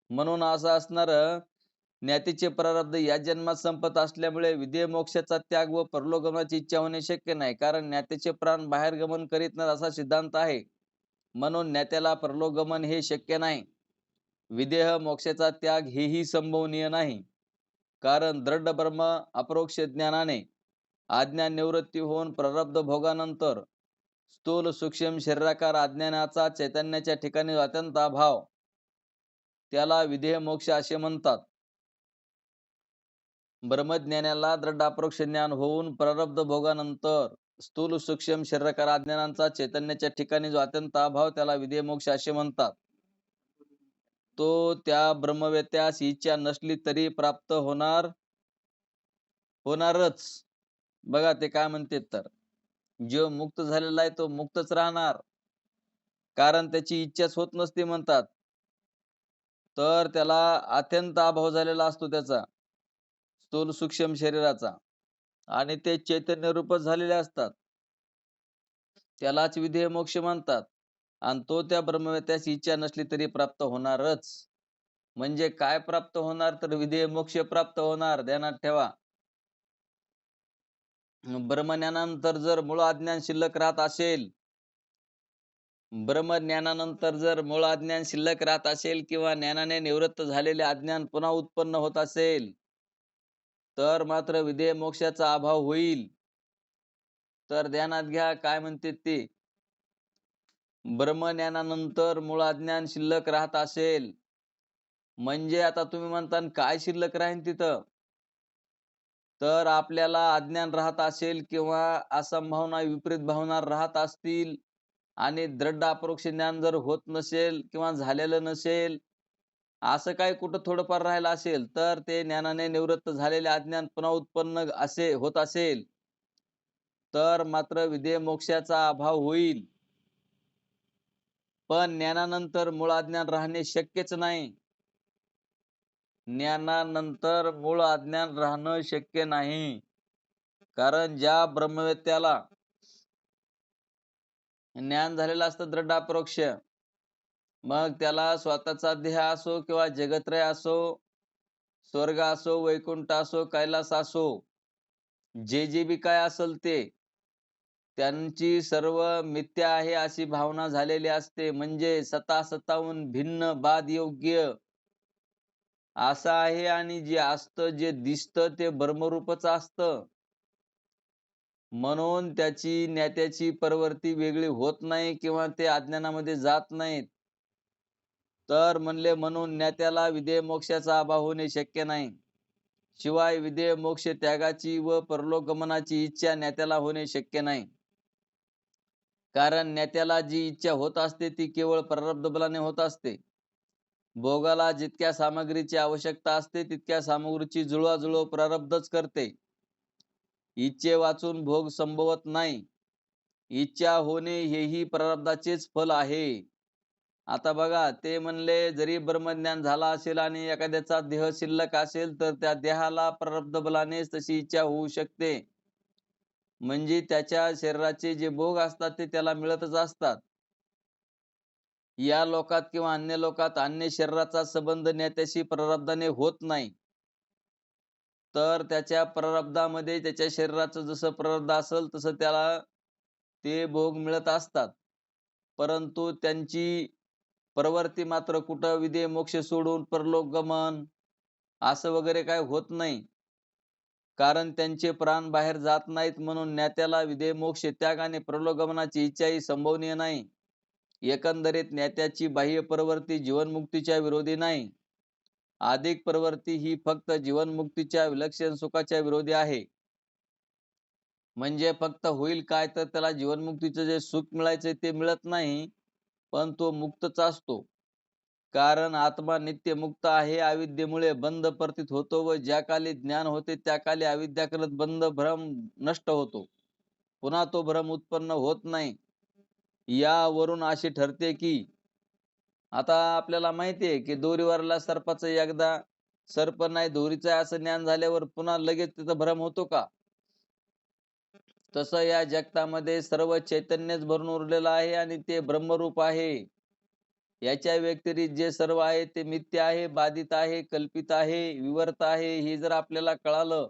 म्हणून असं असणार, ज्ञातीचे प्रारब्ध या जन्मात संपत असल्यामुळे विदेह मोक्षाचा त्याग व परलोकगमनाची इच्छा होणे शक्य नाही. कारण ज्ञातीचे प्राण बाहेर गमन करीत नाहीत असा सिद्धांत आहे. म्हणून ज्ञात्याला परलोकगमन हे शक्य नाही. विदेह मोक्षाचा त्याग हेही संभवनीय नाही. कारण दृढ ब्रह्म अपरोक्ष ज्ञानाने अज्ञान निवृत्ती होऊन प्रारब्ध भोगानंतर स्थूल सूक्ष्म शरीराकार अज्ञानाचा चैतन्याच्या ठिकाणी अत्यंत अभाव, त्याला विदेह मोक्ष असे म्हणतात. ब्रह्मज्ञानाला दृढ अपरोक्ष ज्ञान होऊन प्रारब्ध भोगानंतर स्थूल सूक्ष्म शरीराकार अज्ञानाचा चैतन्याच्या ठिकाणी जो अत्यंत अभाव, त्याला विदेह मोक्ष असे म्हणतात. तो त्या ब्रह्मवेत्यास इच्छा नसली तरी प्राप्त होणारच. बघा ते काय म्हणते, तर जो मुक्त झालेला आहे तो मुक्तच राहणार, कारण त्याची इच्छाच होत नसते म्हणतात. तर त्याला अत्यंत अभाव झालेला असतो त्याचा स्थूल सूक्ष्म शरीराचा, आणि ते चैतन्य रूपच झालेले असतात. त्यालाच विदेह मोक्ष म्हणतात. आणि तो त्या ब्रह्मवेत्यास इच्छा नसली तरी प्राप्त होणारच. म्हणजे काय प्राप्त होणार? तर विदेह मोक्ष प्राप्त होणार. ध्यानात ठेवा. ब्रह्मज्ञानानंतर जर मूळ अज्ञान शिल्लक राहत असेल, ब्रह्मज्ञानानंतर जर मूळ अज्ञान शिल्लक राहत असेल किंवा ज्ञानाने निवृत्त झालेले अज्ञान पुन्हा उत्पन्न होत असेल, तर मात्र विदेह मोक्षाचा अभाव होईल. तर ध्यानात घ्या काय म्हणते ते. ब्रह्मज्ञानानंतर मूळ अज्ञान शिल्लक राहत असेल म्हणजे आता तुम्ही म्हणता काय शिल्लक राहील तिथं? तर आपल्याला अज्ञान राहत असेल किंवा असंभावना विपरीत भावना राहत असतील आणि दृढ अपरोक्ष ज्ञान जर होत नसेल किंवा झालेलं नसेल, असं काय कुठं थोडंफार राहिलं असेल, तर ते ज्ञानाने निवृत्त झालेले अज्ञान पुन्हा उत्पन्न असे होत असेल, तर मात्र विदेह मोक्षाचा अभाव होईल. पण ज्ञानानंतर मूळ अज्ञान राहणे शक्यच नाही. ज्ञानानंतर मूळ अज्ञान राहणं शक्य नाही. कारण ज्या ब्रह्मवेत्याला ज्ञान झालेलं असतं दृढ अपरोक्ष, मग त्याला स्वतःचा देह असो किंवा जगत्रय असो, स्वर्ग असो, वैकुंठ असो, कैलास असो, जे जे बी काय असेल ते, त्यांची सर्व मिथ्या आहे अशी भावना झालेली असते. म्हणजे सता-सताहून भिन्न बाद योग्य असं आहे आणि जे असतं, जे दिसतं ते ब्रह्मरूपच असतं. म्हणून त्याची ज्ञात्याची प्रवृत्ती वेगळी होत नाही किंवा ते अज्ञानामध्ये जात नाहीत. तर म्हणले म्हणून ज्ञात्याला विदेह मोक्षाचा अभाव होणे शक्य नाही. शिवाय विदेह मोक्ष त्यागाची व परलोकगमनाची इच्छा ज्ञात्याला होणे शक्य नाही. कारण ज्ञात्याला जी इच्छा होत असते ती केवळ प्रारब्ध बलाने होत असते. भोगाला जितक्या सामग्रीची आवश्यकता असते तितक्या सामग्रीची जुळवाजुळव प्रारब्धच करते. इच्छे वाचून भोग संभवत नाही. इच्छा होणे हेही प्रारब्धाचेच फल आहे. आता बघा ते म्हणले जरी ब्रह्मज्ञान झाला असेल आणि एखाद्याचा देह शिल्लक असेल तर त्या देहाला प्रारब्ध बलानेच तशी इच्छा होऊ शकते. म्हणजे त्याच्या शरीराचे जे भोग असतात ते त्याला मिळतच असतात. या लोकात किंवा अन्य लोकात अन्य शरीराचा संबंध ज्ञात्याशी प्रारब्धाने होत नाही. तर त्याच्या प्रारब्धामध्ये त्याच्या शरीराचं जसं प्रारब्ध असेल तसं त्याला ते भोग मिळत असतात. परंतु त्यांची प्रवृत्ती मात्र कुठं विदेह मोक्ष सोडून परलोक गमन असं वगैरे काही होत नाही. कारण त्यांचे प्राण बाहेर जात नाहीत म्हणून ज्ञात्याला विदेह मोक्ष त्याग आणि परलोकगमनाची इच्छाही संभवनीय नाही. एकंदरीत ज्ञात्याची बाह्य प्रवृत्ती जीवनमुक्तीच्या विरोधी नाही. अधिक प्रवृत्ती ही फक्त जीवनमुक्तीच्या विलक्षण सुखाच्या विरोधी आहे. म्हणजे फक्त होईल काय तर त्याला जीवनमुक्तीचं जे सुख मिळायचं ते मिळत नाही, पण तो मुक्तच असतो. कारण आत्मा नित्य मुक्त आहे. अविद्येमुळे बंध प्रतीत होतो व ज्या काली ज्ञान होते त्या काली अविद्याकृत बंध भ्रम नष्ट होतो. पुन्हा तो भ्रम उत्पन्न होत नाही. यावरून असे ठरते की आता आपल्याला माहिती आहे की दोरीवरला सर्पाचं एकदा सर्प नाही दोरीचा आहे असं ज्ञान झाल्यावर पुन्हा लगेच तिथं भ्रम होतो का? तसं या जगतामध्ये सर्व चैतन्यच भरून उरलेलं आहे आणि ते ब्रह्मरूप आहे. याच्या व्यतिरिक्त जे सर्व आहे ते मिथ्य आहे, बाधित आहे, कल्पित आहे, विवर्त आहे. हे जर आपल्याला कळालं,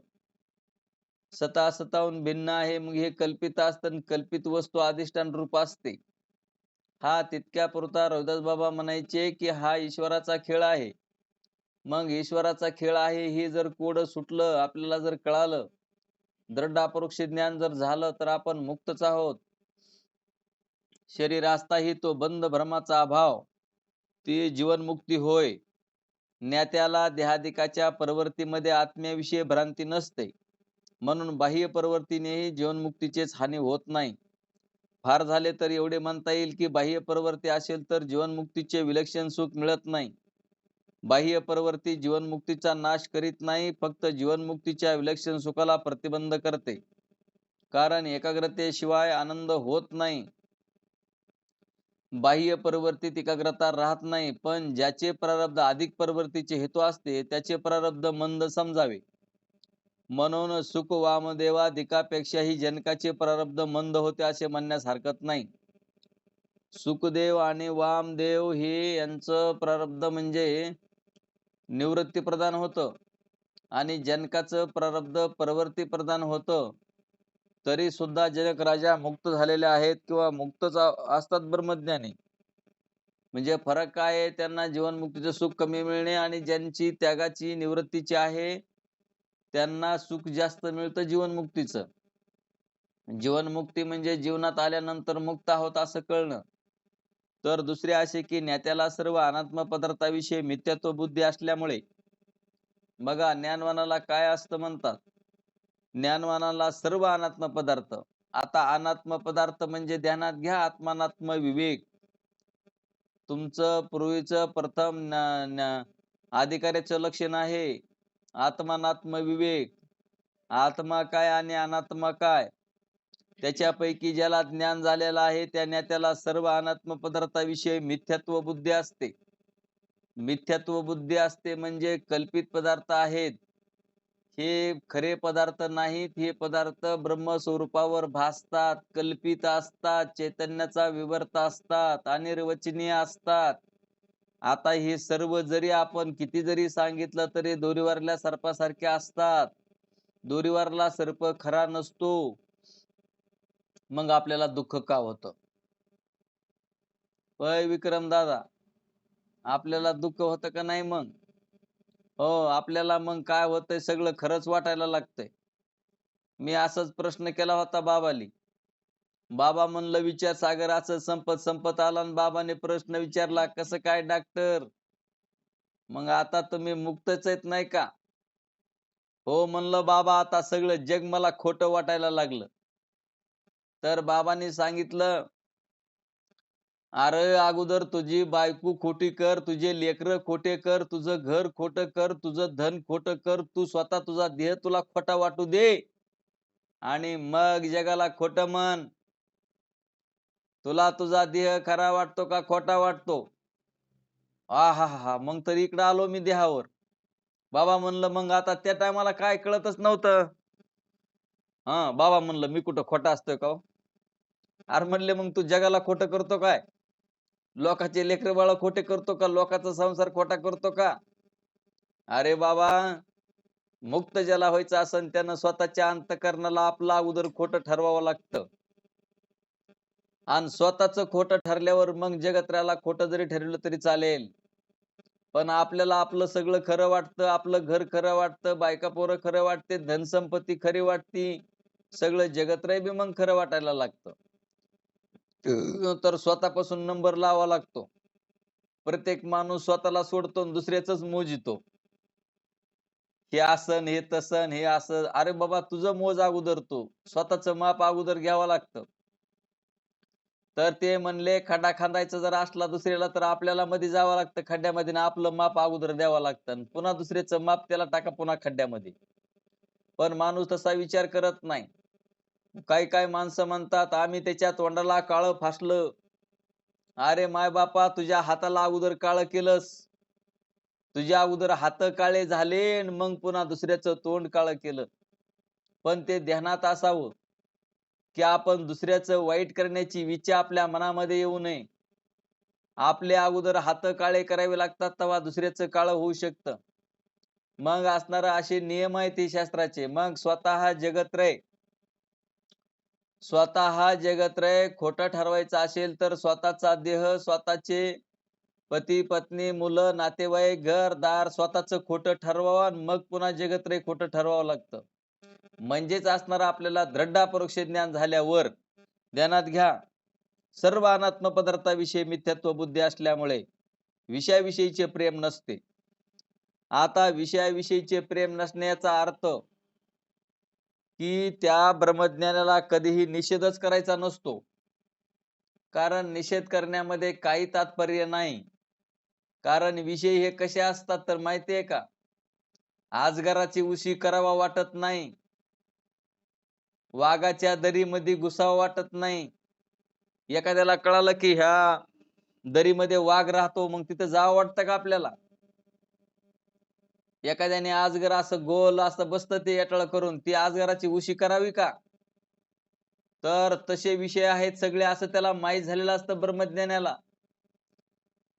सता-सताहून भिन्न आहे, मग हे कल्पित असतं आणि कल्पित वस्तू अधिष्ठान रूप असते. हा तितक्यापुरता रविदास बाबा म्हणायचे की हा ईश्वराचा खेळ आहे. मग ईश्वराचा खेळ आहे हे जर कोडं सुटलं, आपल्याला जर कळालं, दृढ अपरोक्ष ज्ञान जर झालं तर आपण मुक्तच आहोत. शरीर असताही तो बंध भ्रमाचा अभाव, ती जीवनमुक्ती होय. ज्ञात्याला देहादिकाच्या प्रवृत्तीमध्ये आत्म्याविषयी भ्रांती नसते. म्हणून बाह्य प्रवृत्तीनेही जीवनमुक्तीचेच हानी होत नाही. फार झाले तर एवढे म्हणता येईल की बाह्य प्रवृत्ती असेल तर जीवनमुक्तीचे विलक्षण सुख मिळत नाही. बाह्य प्रवृत्ती जीवनमुक्तीचा नाश करीत नाही, फक्त जीवनमुक्तीच्या विलक्षण सुखाला प्रतिबंध करते. कारण एकाग्रतेशिवाय आनंद होत नाही. बाह्य प्रवृत्तीत एकाग्रता राहत नाही, पण ज्याचे प्रारब्ध अधिक प्रवृत्तीचे हेतू असते त्याचे प्रारब्ध मंद समजावे. म्हणून सुख वामदेवाधिकापेक्षाही जनकाचे प्रारब्ध मंद होते असे म्हणण्यास हरकत नाही. सुखदेव आणि वामदेव हे यांचं प्रारब्ध म्हणजे निवृत्ती प्रदान होतं आणि जनकाचं प्रारब्ध प्रवृत्ती प्रदान होतं. तरी सुद्धा जनक राजा मुक्त झालेले आहेत किंवा मुक्तच असतात ब्रह्मज्ञानी. म्हणजे फरक काय आहे? त्यांना जीवनमुक्तीचं सुख कमी मिळणे आणि ज्यांची त्यागाची निवृत्तीची आहे त्यांना सुख जास्त मिळतं जीवनमुक्तीचं. जीवनमुक्ती म्हणजे जीवनात आल्यानंतर मुक्त आहोत असं कळणं. तर दुसरे असे की ज्ञात्याला सर्व अनात्म पदार्थाविषयी मिथ्यात्व बुद्धी असल्यामुळे बघा ज्ञानवानाला काय असतं म्हणतात, ज्ञानवानाला सर्व अनात्म पदार्थ. आता अनात्म पदार्थ म्हणजे ध्यानात घ्या आत्मानात्म विवेक. तुमचं पूर्वीचं प्रथम अधिकाऱ्याचं लक्षण आहे आत्मानात्म विवेक. आत्मा काय आणि अनात्मा काय, त्याच्यापैकी ज्याला ज्ञान झालेलं आहे त्या ज्ञात्याला सर्व अनात्म पदार्थाविषयी मिथ्यात्व बुद्धी असते. मिथ्यात्व बुद्धी असते म्हणजे कल्पित पदार्थ आहेत, हे खरे पदार्थ नाहीत. हे पदार्थ ब्रह्मस्वरूपावर भासतात, कल्पित असतात, चैतन्याचा विवर्त असतात, अनिर्वचनीय असतात. आता हे सर्व जरी आपण किती जरी सांगितलं तरी दोरीवरल्या सर्पासारखे असतात. दोरीवरला सर्प खरा नसतो. मग आपल्याला दुःख का होतं? होय विक्रम दादा, आपल्याला दुःख होतं का नाही मग? हो, आपल्याला मग काय होतंय सगळं खरंच वाटायला लागतंय. मी असाच प्रश्न केला होता बाबाली. बाबा म्हणलं विचार सागर असं संपत संपत आला आणि बाबाने प्रश्न विचारला, कसं काय डॉक्टर? मग आता तुम्ही मुक्तच आहेत नाही का? हो म्हणलं बाबा, आता सगळं जग मला खोटं वाटायला लागलं. तर बाबांनी सांगितलं, अरे अगोदर तुझी बायको खोटी कर, तुझे लेकरं खोटे कर, तुझं घर खोटं कर, तुझं धन खोटं कर, तू स्वतः तुझा देह तुला खोटा वाटू दे आणि मग जगाला खोटं म्हण. तुला तुझा देह खरा वाटतो का खोटा वाटतो? आहाहा! मग तर इकडं आलो मी देहावर. बाबा म्हणलं, "मग आता त्या टायमाला काय कळतच नव्हतं." हां, बाबा म्हणलं, "मी कुठं खोटा असतोय का हो?" अरे म्हणले, "मग तू जगाला खोटं करतो काय? लोकाचे लेकरं बाळ खोटे करतो का? लोकाचा संसार खोटा करतो का?" अरे बाबा, मुक्त ज्याला व्हायचं असेल त्यानं स्वतःच्या अंतःकरणाला आपलं अगोदर खोटं ठरवावं लागतं. आणि स्वतःचं खोटं ठरल्यावर मग जगत्राला खोटं जरी ठरवलं तरी चालेल. पण आपल्याला आपलं सगळं खरं वाटतं, आपलं घर खरं वाटतं, बायका-पोरं खरं वाटते, धनसंपत्ती खरी वाटती. सगळं जगत्रय बी मग खरं वाटायला लागतं. तर स्वतःपासून नंबर लावावा लागतो. प्रत्येक माणूस स्वतःला सोडतो आणि दुसऱ्याचंच मोजितो. हे असं हे तसं हे असं. अरे बाबा तुझं मोज अगोदर तू. स्वतःचं माप अगोदर घ्यावं लागतं. तर ते म्हणले खड्डा खांदायचा जर असला दुसऱ्याला तर आपल्याला मध्ये जावं लागतं खड्ड्यामध्ये आणि आपलं माप अगोदर द्यावं लागतं आणि पुन्हा दुसऱ्याचं माप त्याला टाका पुन्हा खड्ड्यामध्ये. पण माणूस तसा विचार करत नाही. काही काही माणसं म्हणतात आम्ही त्याच्या तोंडाला काळं फासलं. अरे माय बापा तुझ्या हाताला अगोदर काळं केलंस. तुझ्या अगोदर हात काळे झाले आणि मग पुन्हा दुसऱ्याचं तोंड काळं केलं. पण ते ध्यानात असावं, की आपण दुसऱ्याचं वाईट करण्याची इच्छा आपल्या मनामध्ये येऊ नये. आपले अगोदर हात काळे करावे लागतात तेव्हा दुसऱ्याचं काळं होऊ शकतं. मग असणारे असे नियम आहेत ते शास्त्राचे. मग स्वतः खोटं ठरवायचं असेल तर स्वतःचा देह, स्वतःचे पती, पत्नी, मुलं, नातेवाईक, घर-दार स्वतःचं खोटं ठरवावं आणि मग पुन्हा जगत्रय खोटं ठरवावं लागतं. म्हणजेच असणारं आपल्याला दृढ अपरोक्ष ज्ञान झाल्यावर ध्यानात घ्या, सर्व अनात्म पदार्थाविषयी मिथ्यात्व बुद्धी असल्यामुळे विषयाविषयीचे प्रेम नसते. आता विषयाविषयीचे प्रेम नसण्याचा अर्थ की त्या ब्रह्मज्ञानाला कधीही निषेधच करायचा नसतो. कारण निषेध करण्यामध्ये काही तात्पर्य नाही. कारण विषय हे कसे असतात तर माहिती आहे का? अजगराची उशी करावा वाटत नाही. वाघाच्या दरीमध्ये घुसावं वाटत नाही. एखाद्याला कळालं की ह्या दरीमध्ये वाघ राहतो मग तिथं जावं वाटतं का आपल्याला? एखाद्याने अजगर असं गोल असं बसतं ते येटाळ करून ती अजगराची उशी करावी का? तर तसे विषय आहेत सगळे असं त्याला माहीत झालेलं असतं ब्रह्मज्ञानाला.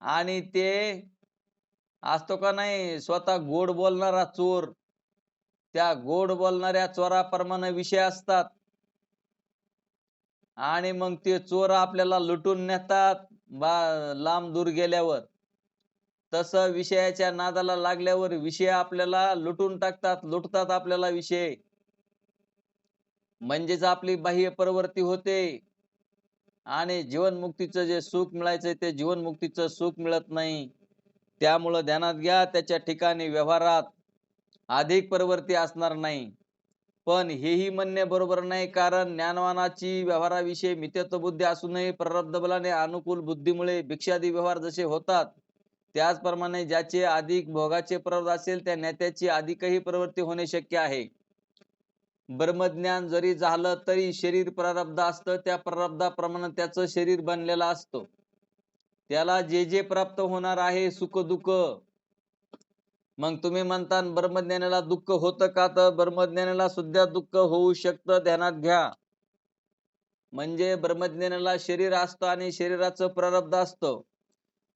आणि ते असतो का नाही स्वतः गोड बोलणारा चोर, त्या गोड बोलणाऱ्या चोराप्रमाणे विषय असतात. आणि मग ते चोर आपल्याला लुटून नेतात लांब दूर गेल्यावर. तसं विषयाच्या नादाला लागल्यावर विषय आपल्याला लुटून टाकतात, लुटतात आपल्याला विषय. म्हणजेच आपली बाह्य प्रवृत्ती होते आणि जीवनमुक्तीचं जे सुख मिळायचं ते जीवनमुक्तीचं सुख मिळत नाही. त्यामुळं ध्यानात घ्या त्याच्या ठिकाणी व्यवहारात अधिक प्रवृत्ती असणार नाही. पण हेही म्हणणे बरोबर नाही कारण ज्ञानवानाची व्यवहाराविषयी मिथ्यात्व बुद्धी असूनही प्रारब्ध बलाने अनुकूल बुद्धीमुळे भिक्षादी व्यवहार जसे होतात त्याचप्रमाणे ज्याचे अधिक भोगाचे प्रवृत्त असेल त्या नेत्याची अधिकही प्रवृत्ती होणे शक्य आहे. ब्रह्मज्ञान जरी झालं तरी शरीर प्रारब्ध असतं त्या प्रारब्धाप्रमाणे त्याचं शरीर बनलेलं असतं. त्याला जे जे प्राप्त होणार आहे सुख दुःख. मग तुम्ही म्हणता ब्रह्मज्ञानाला दुःख होतं का? तर ब्रह्मज्ञानाला सुद्धा दुःख होऊ शकतं ध्यानात घ्या. म्हणजे ब्रह्मज्ञानाला शरीर असतं आणि शरीराचं प्रारब्ध असतं.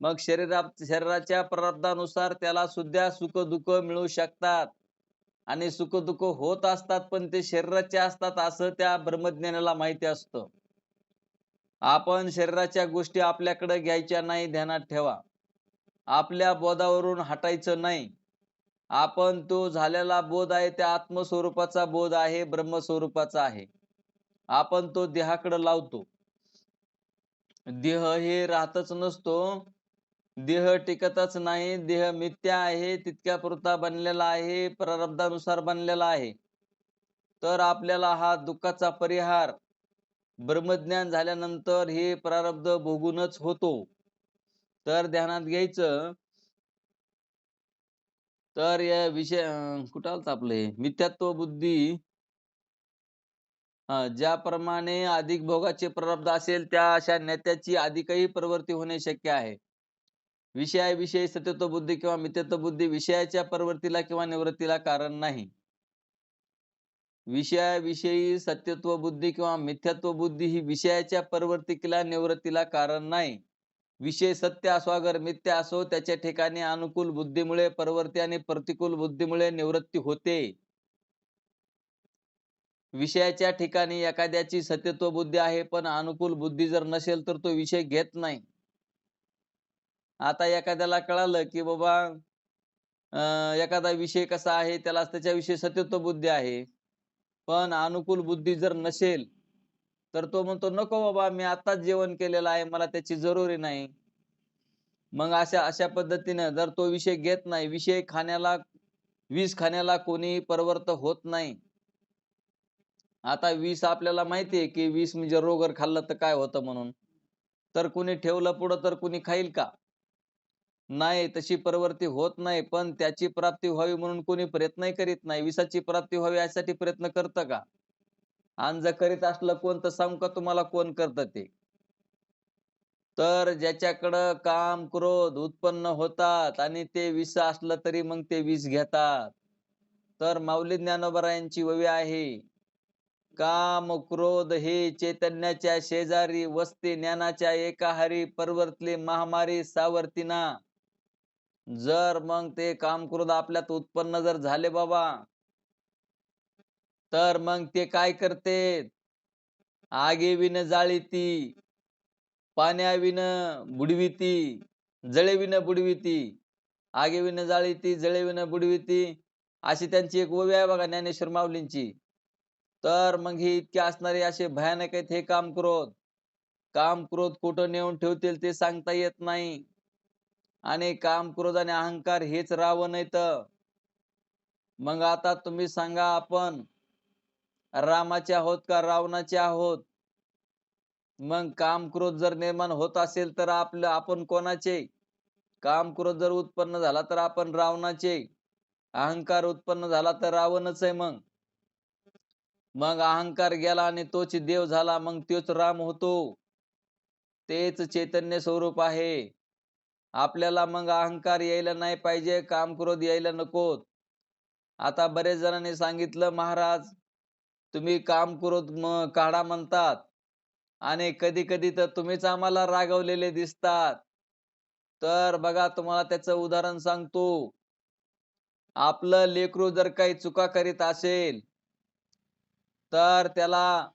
मग शरीराच्या प्रारब्धानुसार त्याला सुद्धा सुख दुःख मिळू शकतात आणि सुख दुःख होत असतात, पण ते शरीराचे असतात असं त्या ब्रह्मज्ञानाला माहिती असतं. आपण शरीराच्या गोष्टी आपल्याकडे घ्यायच्या नाही, ध्यानात ठेवा. आपल्या बोधावरून हटायचं नाही. आपण तो झालेला बोध आहे त्या आत्मस्वरूपाचा बोध आहे, ब्रह्मस्वरूपाचा आहे. आपण तो देहाकडे लावतो. देह हे राहतच नसतो. देह टिकतच नाही. देह मिथ्या आहे, तितक्यापुरता बनलेला आहे, प्रारब्धानुसार बनलेला आहे. तर आपल्याला हा दुःखाचा परिहार ब्रह्मज्ञान झाल्यानंतर हे प्रारब्ध भोगूनच होतो. तर ध्यानात घ्यायचं. तर या विषय कुठं आलतं आपलं हे मिथ्यात्व बुद्धी. ज्याप्रमाणे अधिक भोगाचे प्रारब्ध असेल त्या अशा नेत्याची अधिकही प्रवृत्ती होणे शक्य आहे. विषयाविषयी सत्यत्व बुद्धी किंवा मिथ्यत्व बुद्धी विषयाच्या प्रवृत्तीला किंवा निवृत्तीला कारण नाही. विषयाविषयी सत्यत्व बुद्धी किंवा मिथ्यात्व बुद्धी ही विषयाच्या प्रवृत्तीला निवृत्तीला कारण नाही. विषय सत्य असो अगर मिथ्या असो, त्याच्या ठिकाणी अनुकूल बुद्धीमुळे प्रवृत्ती आणि प्रतिकूल बुद्धीमुळे निवृत्ती होते. विषयाच्या ठिकाणी एखाद्याची सत्यत्व बुद्धी आहे, पण अनुकूल बुद्धी जर नसेल तर तो विषय घेत नाही. आता एखाद्याला कळालं की बाबा एखादा विषय कसा आहे, त्याला त्याच्याविषयी सत्यत्व बुद्धी आहे, पण अनुकूल बुद्धी जर नसेल तर तो म्हणतो नको बाबा, मी आताच जेवण केलेलं आहे, मला त्याची जरुरी नाही. मग अशा अशा पद्धतीनं जर तो विषय घेत नाही, विषय खाण्याला विष खाण्याला कोणी प्रवृत्त होत नाही. आता विष आपल्याला माहिती आहे की विष म्हणजे रोगर खाल्लं तर काय होतं म्हणून. तर कुणी ठेवलं पुढं तर कुणी खाईल का? नाही, तशी प्रवृत्ती होत नाही. पण त्याची प्राप्ती व्हावी म्हणून कोणी प्रयत्नही करीत नाही. विषाची प्राप्ती व्हावी यासाठी प्रयत्न करतं का? आणि जर करीत असलं कोण तर सांगू का तुम्हाला कोण करतं ते? तर ज्याच्याकडं काम, क्रोध उत्पन्न होतात आणि ते विष असलं तरी मग ते विष घेतात. तर माऊली ज्ञानोबरायांची ओवी आहे. काम, क्रोध हे चैतन्याच्या शेजारी वसते, ज्ञानाच्या एकाहारी परवर्तले महामारी सावरतीना. जर मग ते काम, क्रोध आपल्यात उत्पन्न जर झाले बाबा, तर मग ते काय करते? आगीविन जाळीती, पाण्याविन बुडविती, जळेविन बुडविती. आगीविन जाळीती, जळेविन बुडविती. अशी त्यांची एक ओवी आहे बघा ज्ञानेश्वर माऊलींची. तर मग हे इतके असणारे असे भयानक आहेत हे काम, क्रोध. काम, क्रोध कुठं नेऊन ठेवतील ते सांगता येत नाही. आणि काम, क्रोध आणि अहंकार हेच रावण आहेत. मग आता तुम्ही सांगा, आपण रामाचे आहोत का रावणाचे आहोत? मग काम, क्रोध जर निर्माण होत असेल तर आपण कोणाचे? काम, क्रोध जर उत्पन्न झाला तर आपण रावणाचे. अहंकार उत्पन्न झाला तर रावणच आहे मग. मग अहंकार गेला आणि तोच देव झाला, मग तोच राम होतो. तेच चैतन्य स्वरूप आहे. आपल्याला मग अहंकार यायला नाही पाहिजे, काम, क्रोध यायला नकोत. आता बरेच जणांनी सांगितलं, महाराज तुम्ही काम, क्रोध काढा म्हणतात आणि कधी कधी तर तुम्हीच आम्हाला रागवलेले दिसतात. तर बघा, तुम्हाला त्याचं उदाहरण सांगतो. आपलं लेकरू जर काही चुका करीत असेल तर त्याला,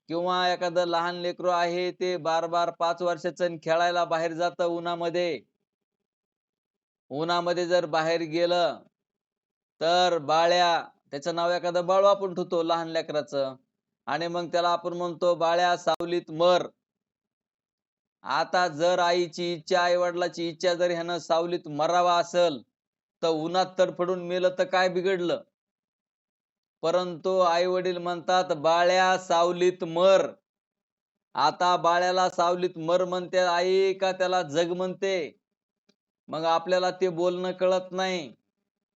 किंवा एखादं लहान लेकरू आहे ते बार 5 वर्षाचं खेळायला बाहेर जातं उन्हामध्ये जर बाहेर गेलं तर बाळ्या, त्याचं नाव एखादं बाळू आपण ठेवतो लहान लेकराचं, आणि मग त्याला आपण म्हणतो बाळ्या सावलीत मर. आता जर आईची इच्छा, आई वडिलाची इच्छा जर ह्यानं सावलीत मरावा असेल तर उन्हात तडफडून मेलं तर काय बिघडलं? परंतु आई वडील म्हणतात बाळ्या सावलीत मर. आता बाळ्याला सावलीत मर म्हणते आई का त्याला जग म्हणते? मग आपल्याला ते बोलणं कळत नाही.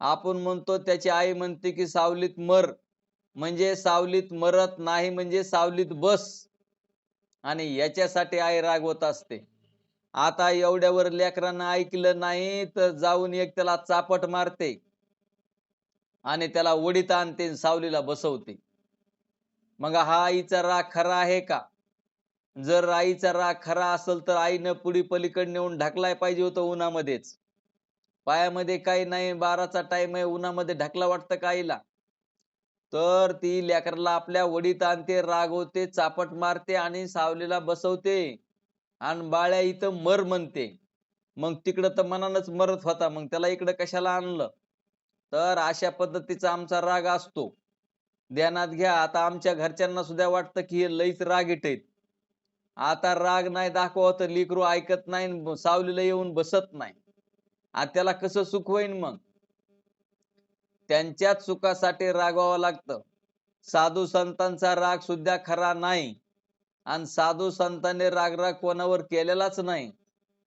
आपण म्हणतो त्याची आई म्हणते की सावलीत मर, म्हणजे सावलीत मरत नाही म्हणजे सावलीत बस. आणि याच्यासाठी आई रागवत असते. आता एवढ्यावर लेकरानं ऐकलं नाही तर जाऊन एक त्याला चापट मारते आणि त्याला वडीत आणते, सावलीला बसवते. मग हा आईचा राग खरा आहे का? जर आईचा राग खरा असेल तर आईनं पुढे पलीकडे नेऊन ढकलाय पाहिजे होतं उन्हामध्येच. पायामध्ये काही नाही, 12चा टाइम आहे, उन्हामध्ये ढकला वाटतं का आईला? तर ती लेकराला आपल्या वडीत आणते, रागवते, चापट मारते आणि सावलीला बसवते आणि बाळ्या इथं मर म्हणते. मग तिकडं तर मनानच मरत होता, मग त्याला इकडं कशाला आणलं? तर अशा पद्धतीचा आमचा राग असतो. ध्यानात घ्या. आता आमच्या घरच्यांना सुद्धा वाटतं की हे लईच रागीट आहेत. आता राग नाही दाखवावं तर लेकरू ऐकत नाही आणि सावलीला येऊन बसत नाही. आता त्याला कसं सुख होईन मग? त्यांच्याच सुखासाठी रागवावं लागतं. साधू संतांचा राग सुद्धा खरा नाही आणि साधू संतांनी राग कोणावर केलेलाच नाही.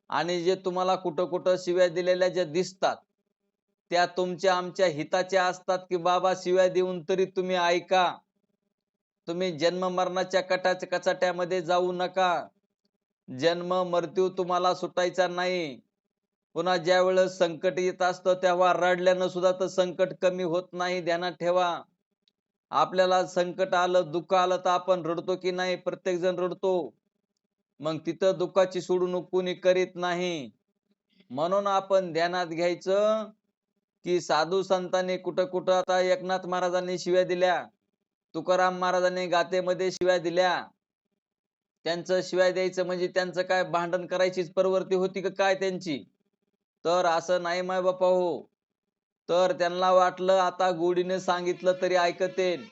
आणि जे तुम्हाला कुठं-कुठं शिव्या दिलेल्या ज्या दिसतात, त्या तुमच्या आमच्या हिताच्या असतात, की बाबा शिव्या देऊन तरी तुम्ही ऐका. तुम्ही जन्म-मरणाच्या कचाट्यामध्ये जाऊ नका. जन्म-मृत्यू तुम्हाला सुटायचा नाही. पुन्हा ज्यावेळेस संकट येत असतं, तेव्हा रडल्यानं सुद्धा तर संकट कमी होत नाही, ध्यानात ठेवा. आपल्याला संकट आलं, दुःख आलं, तर आपण रडतो की नाही? प्रत्येकजण रडतो. मग तिथं दुःखाची सोडवणूक कोणी करीत नाही. म्हणून आपण ध्यानात घ्यायचं, की साधू संतांनी कुठं-कुठं आता एकनाथ महाराजांनी शिव्या दिल्या. तुकाराम महाराजांनी गाथेमध्ये शिव्या दिल्या. त्यांचं शिव्या द्यायचं म्हणजे त्यांचं काय भांडण करायचीच प्रवृत्ती होती का काय त्यांची? तर असं नाही माय-बापा हो. तर त्यांना वाटलं आता गोडीने सांगितलं तरी ऐकतेन.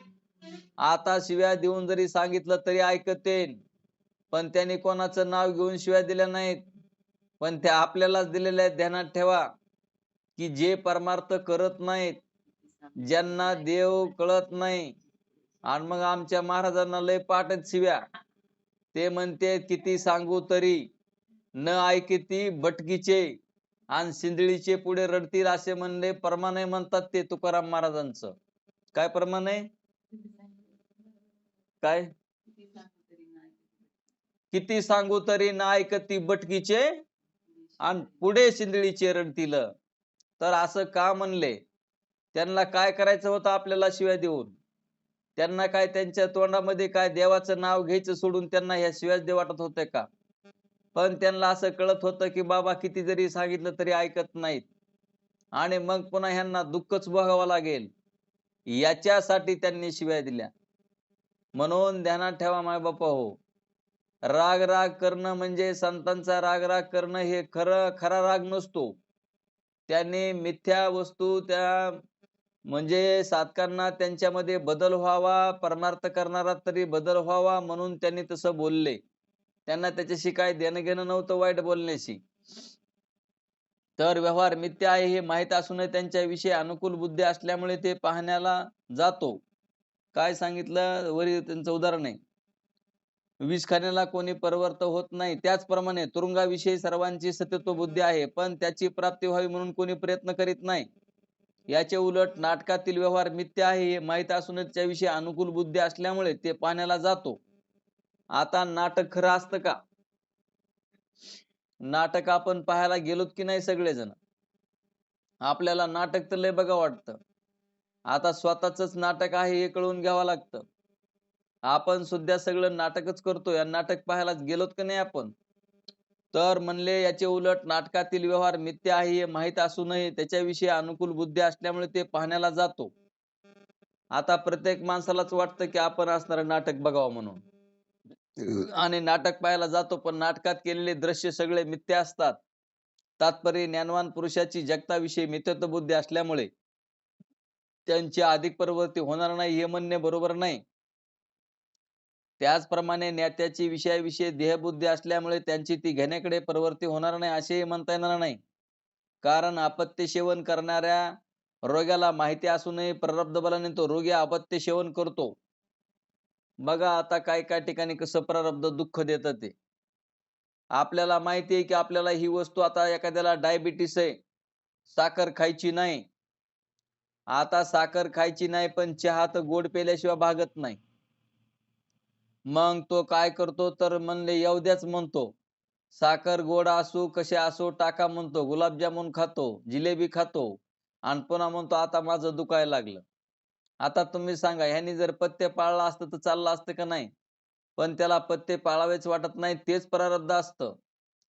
आता शिव्या देऊन जरी सांगितलं तरी ऐकतेन. पण त्यांनी कोणाचं नाव घेऊन शिव्या दिल्या नाहीत. पण त्या आपल्यालाच दिलेल्या आहेत. ध्यानात ठेवा, की जे परमार्थ करत नाहीत, ज्यांना देव कळत नाही आणि मग आमच्या महाराजांना लय पाटत शिव्या. ते म्हणते किती सांगू तरी न ऐकती बटकीचे आणि सिंधळीचे पुढे रडतील असे म्हणले प्रमाण आहे म्हणतात ते तुकाराम महाराजांचं. काय प्रमाण आहे? काय? किती सांगू तरी न ऐकती बटकीचे आणि पुढे सिंधळीचे रडतील. तर असं का म्हणले? त्यांना काय करायचं होतं आपल्याला शिव्या देऊन? त्यांना काय त्यांच्या तोंडामध्ये काय देवाचं नाव घ्यायचं सोडून त्यांना ह्या शिव्याच देऊ वाटत होत्या का? पण त्यांना असं कळत होतं, की बाबा किती जरी सांगितलं तरी ऐकत नाहीत आणि मग पुन्हा ह्यांना दुःखच भोगावं लागेल. याच्यासाठी त्यांनी शिव्या दिल्या. म्हणून ध्यानात ठेवा माय-बापाहो, राग-राग करणं म्हणजे संतांचा राग-राग करणं हे खरा राग नसतो. त्यांनी मिथ्या वस्तू त्या म्हणजे साधकांना त्यांच्यामध्ये बदल व्हावा, परमार्थ करणारा तरी बदल व्हावा म्हणून त्यांनी तसं बोलले. त्यांना त्याच्याशी काय देणं-घेणं नव्हतं वाईट बोलण्याशी. तर व्यवहार मिथ्या आहे हे माहीत असूनही त्यांच्याविषयी अनुकूल बुद्धी असल्यामुळे ते पाहण्याला जातो. काय सांगितलं वरी त्यांचं उदाहरण आहे. विषखाण्याला कोणी परिवर्त होत नाही. त्याचप्रमाणे तुरुंगाविषयी सर्वांची सत्यत्व बुद्धी आहे, पण त्याची प्राप्ती व्हावी म्हणून कोणी प्रयत्न करीत नाही. याचे उलट नाटकातील व्यवहार मिथ्या आहे हे माहीत असूनच त्याविषयी अनुकूल बुद्धी असल्यामुळे ते पाहण्याला जातो. आता नाटक खरं असतं का? नाटक आपण पाहायला गेलोत की नाही सगळेजण? आपल्याला नाटक तर लय बघा वाटतं. आता स्वतःच नाटक आहे हे कळून घ्यावं लागतं. आपण सुद्धा सगळं नाटकच करतोय आणि नाटक पाहायला गेलोत की नाही आपण? तर म्हणले याचे उलट नाटकातील व्यवहार मिथ्या आहे हे माहीत असूनही त्याच्याविषयी अनुकूल बुद्धी असल्यामुळे ते पाहण्याला जातो. आता प्रत्येक माणसालाच वाटतं की आपण असणारं नाटक बघावं म्हणून. आणि नाटक पाहायला जातो, पण नाटकात केलेले दृश्य सगळे मिथ्या असतात. तात्पर्य ज्ञानवान पुरुषाची जगताविषयी मिथ्यत्व बुद्धी असल्यामुळे त्यांची अधिक प्रवृत्ती होणार नाही हे म्हणणे बरोबर नाही. त्याचप्रमाणे ज्ञात्याची विषयाविषयी देहबुद्धी असल्यामुळे त्यांची ती घेण्याकडे प्रवृत्ती होणार नाही असेही म्हणता येणार नाही. कारण अपत्य सेवन करणाऱ्या रोग्याला माहिती असूनही प्रारब्ध बलाने तो रोगी अपत्य सेवन करतो. बघा आता काय ठिकाणी कसं प्रारब्ध दुःख देतं ते. आपल्याला माहिती आहे की आपल्याला ही वस्तू आता एखाद्याला डायबिटीस आहे, साखर खायची नाही. आता साखर खायची नाही, पण चहा तर गोड प्यायल्याशिवाय भागत नाही. मग तो काय करतो तर म्हणले एवढ्याच म्हणतो. साखर गोड असो कसे असो टाका म्हणतो. गुलाबजामुन खातो, जिलेबी खातो आणि पुन्हा म्हणतो आता माझं दुखायला लागलं. आता तुम्ही सांगा ह्यानी जर पथ्य पाळलं असतं तर चाललं असतं का नाही? पण त्याला पत्ते पाळावेच वाटत नाही, तेच प्रारब्ध असतं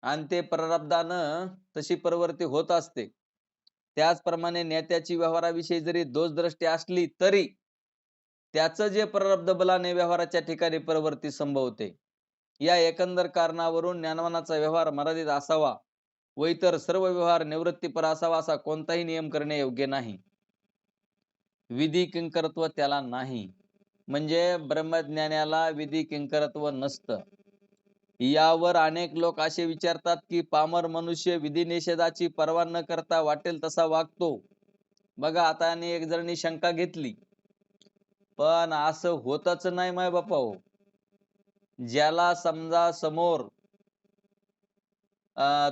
आणि ते प्रारब्धानं तशी प्रवृत्ती होत असते. त्याचप्रमाणे नेत्याची व्यवहाराविषयी जरी दोषदृष्टी असली तरी त्याचं जे प्रारब्ध बलाने व्यवहाराच्या ठिकाणी प्रवृत्ती संभवते. या एकंदर कारणावरून ज्ञानवानाचा व्यवहार मर्यादित असावा व इतर सर्व व्यवहार निवृत्तीपर असावा असा कोणताही नियम करणे योग्य नाही. विधी किंकरत्व त्याला नाही. म्हणजे ब्रह्मज्ञानाला विधी किंकरत्व नसतं. यावर अनेक लोक असे विचारतात की पामर मनुष्य विधी निषेधाची पर्वा न करता वाटेल तसा वागतो. बघा आता आणि एक जणांनी शंका घेतली, पण असं होतच नाही माय बापा हो. ज्याला समजा समोर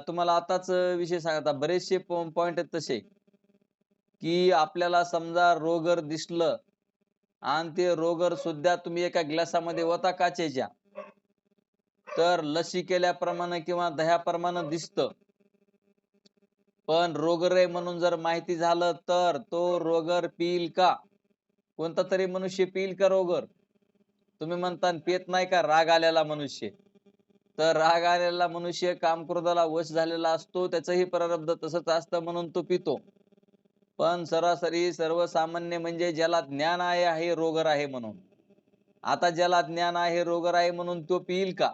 तुम्हाला आताच विषय सांगता बरेचसे पॉइंट आहेत तसे की आपल्याला समजा रोगर दिसलं आणि ते रोगर सुद्धा तुम्ही एका ग्लासामध्ये होता काचेच्या, तर लसी केल्याप्रमाणे किंवा दह्याप्रमाणे दिसतं. पण रोगर आहे म्हणून जर माहिती झालं तर तो रोगर पिईल का? कोणता तरी मनुष्य पिईल का रोगर? तुम्ही म्हणता पेत नाही का राग आलेला मनुष्य? तर राग आलेला मनुष्य कामक्रोधाला वश झालेला असतो, त्याचंही प्रारब्ध तसंच असतं म्हणून तो पितो. पण सरासरी सर्वसामान्य म्हणजे ज्याला ज्ञान आहे हे रोगर आहे म्हणून, आता ज्याला ज्ञान आहे रोगर आहे म्हणून तो पिईल का?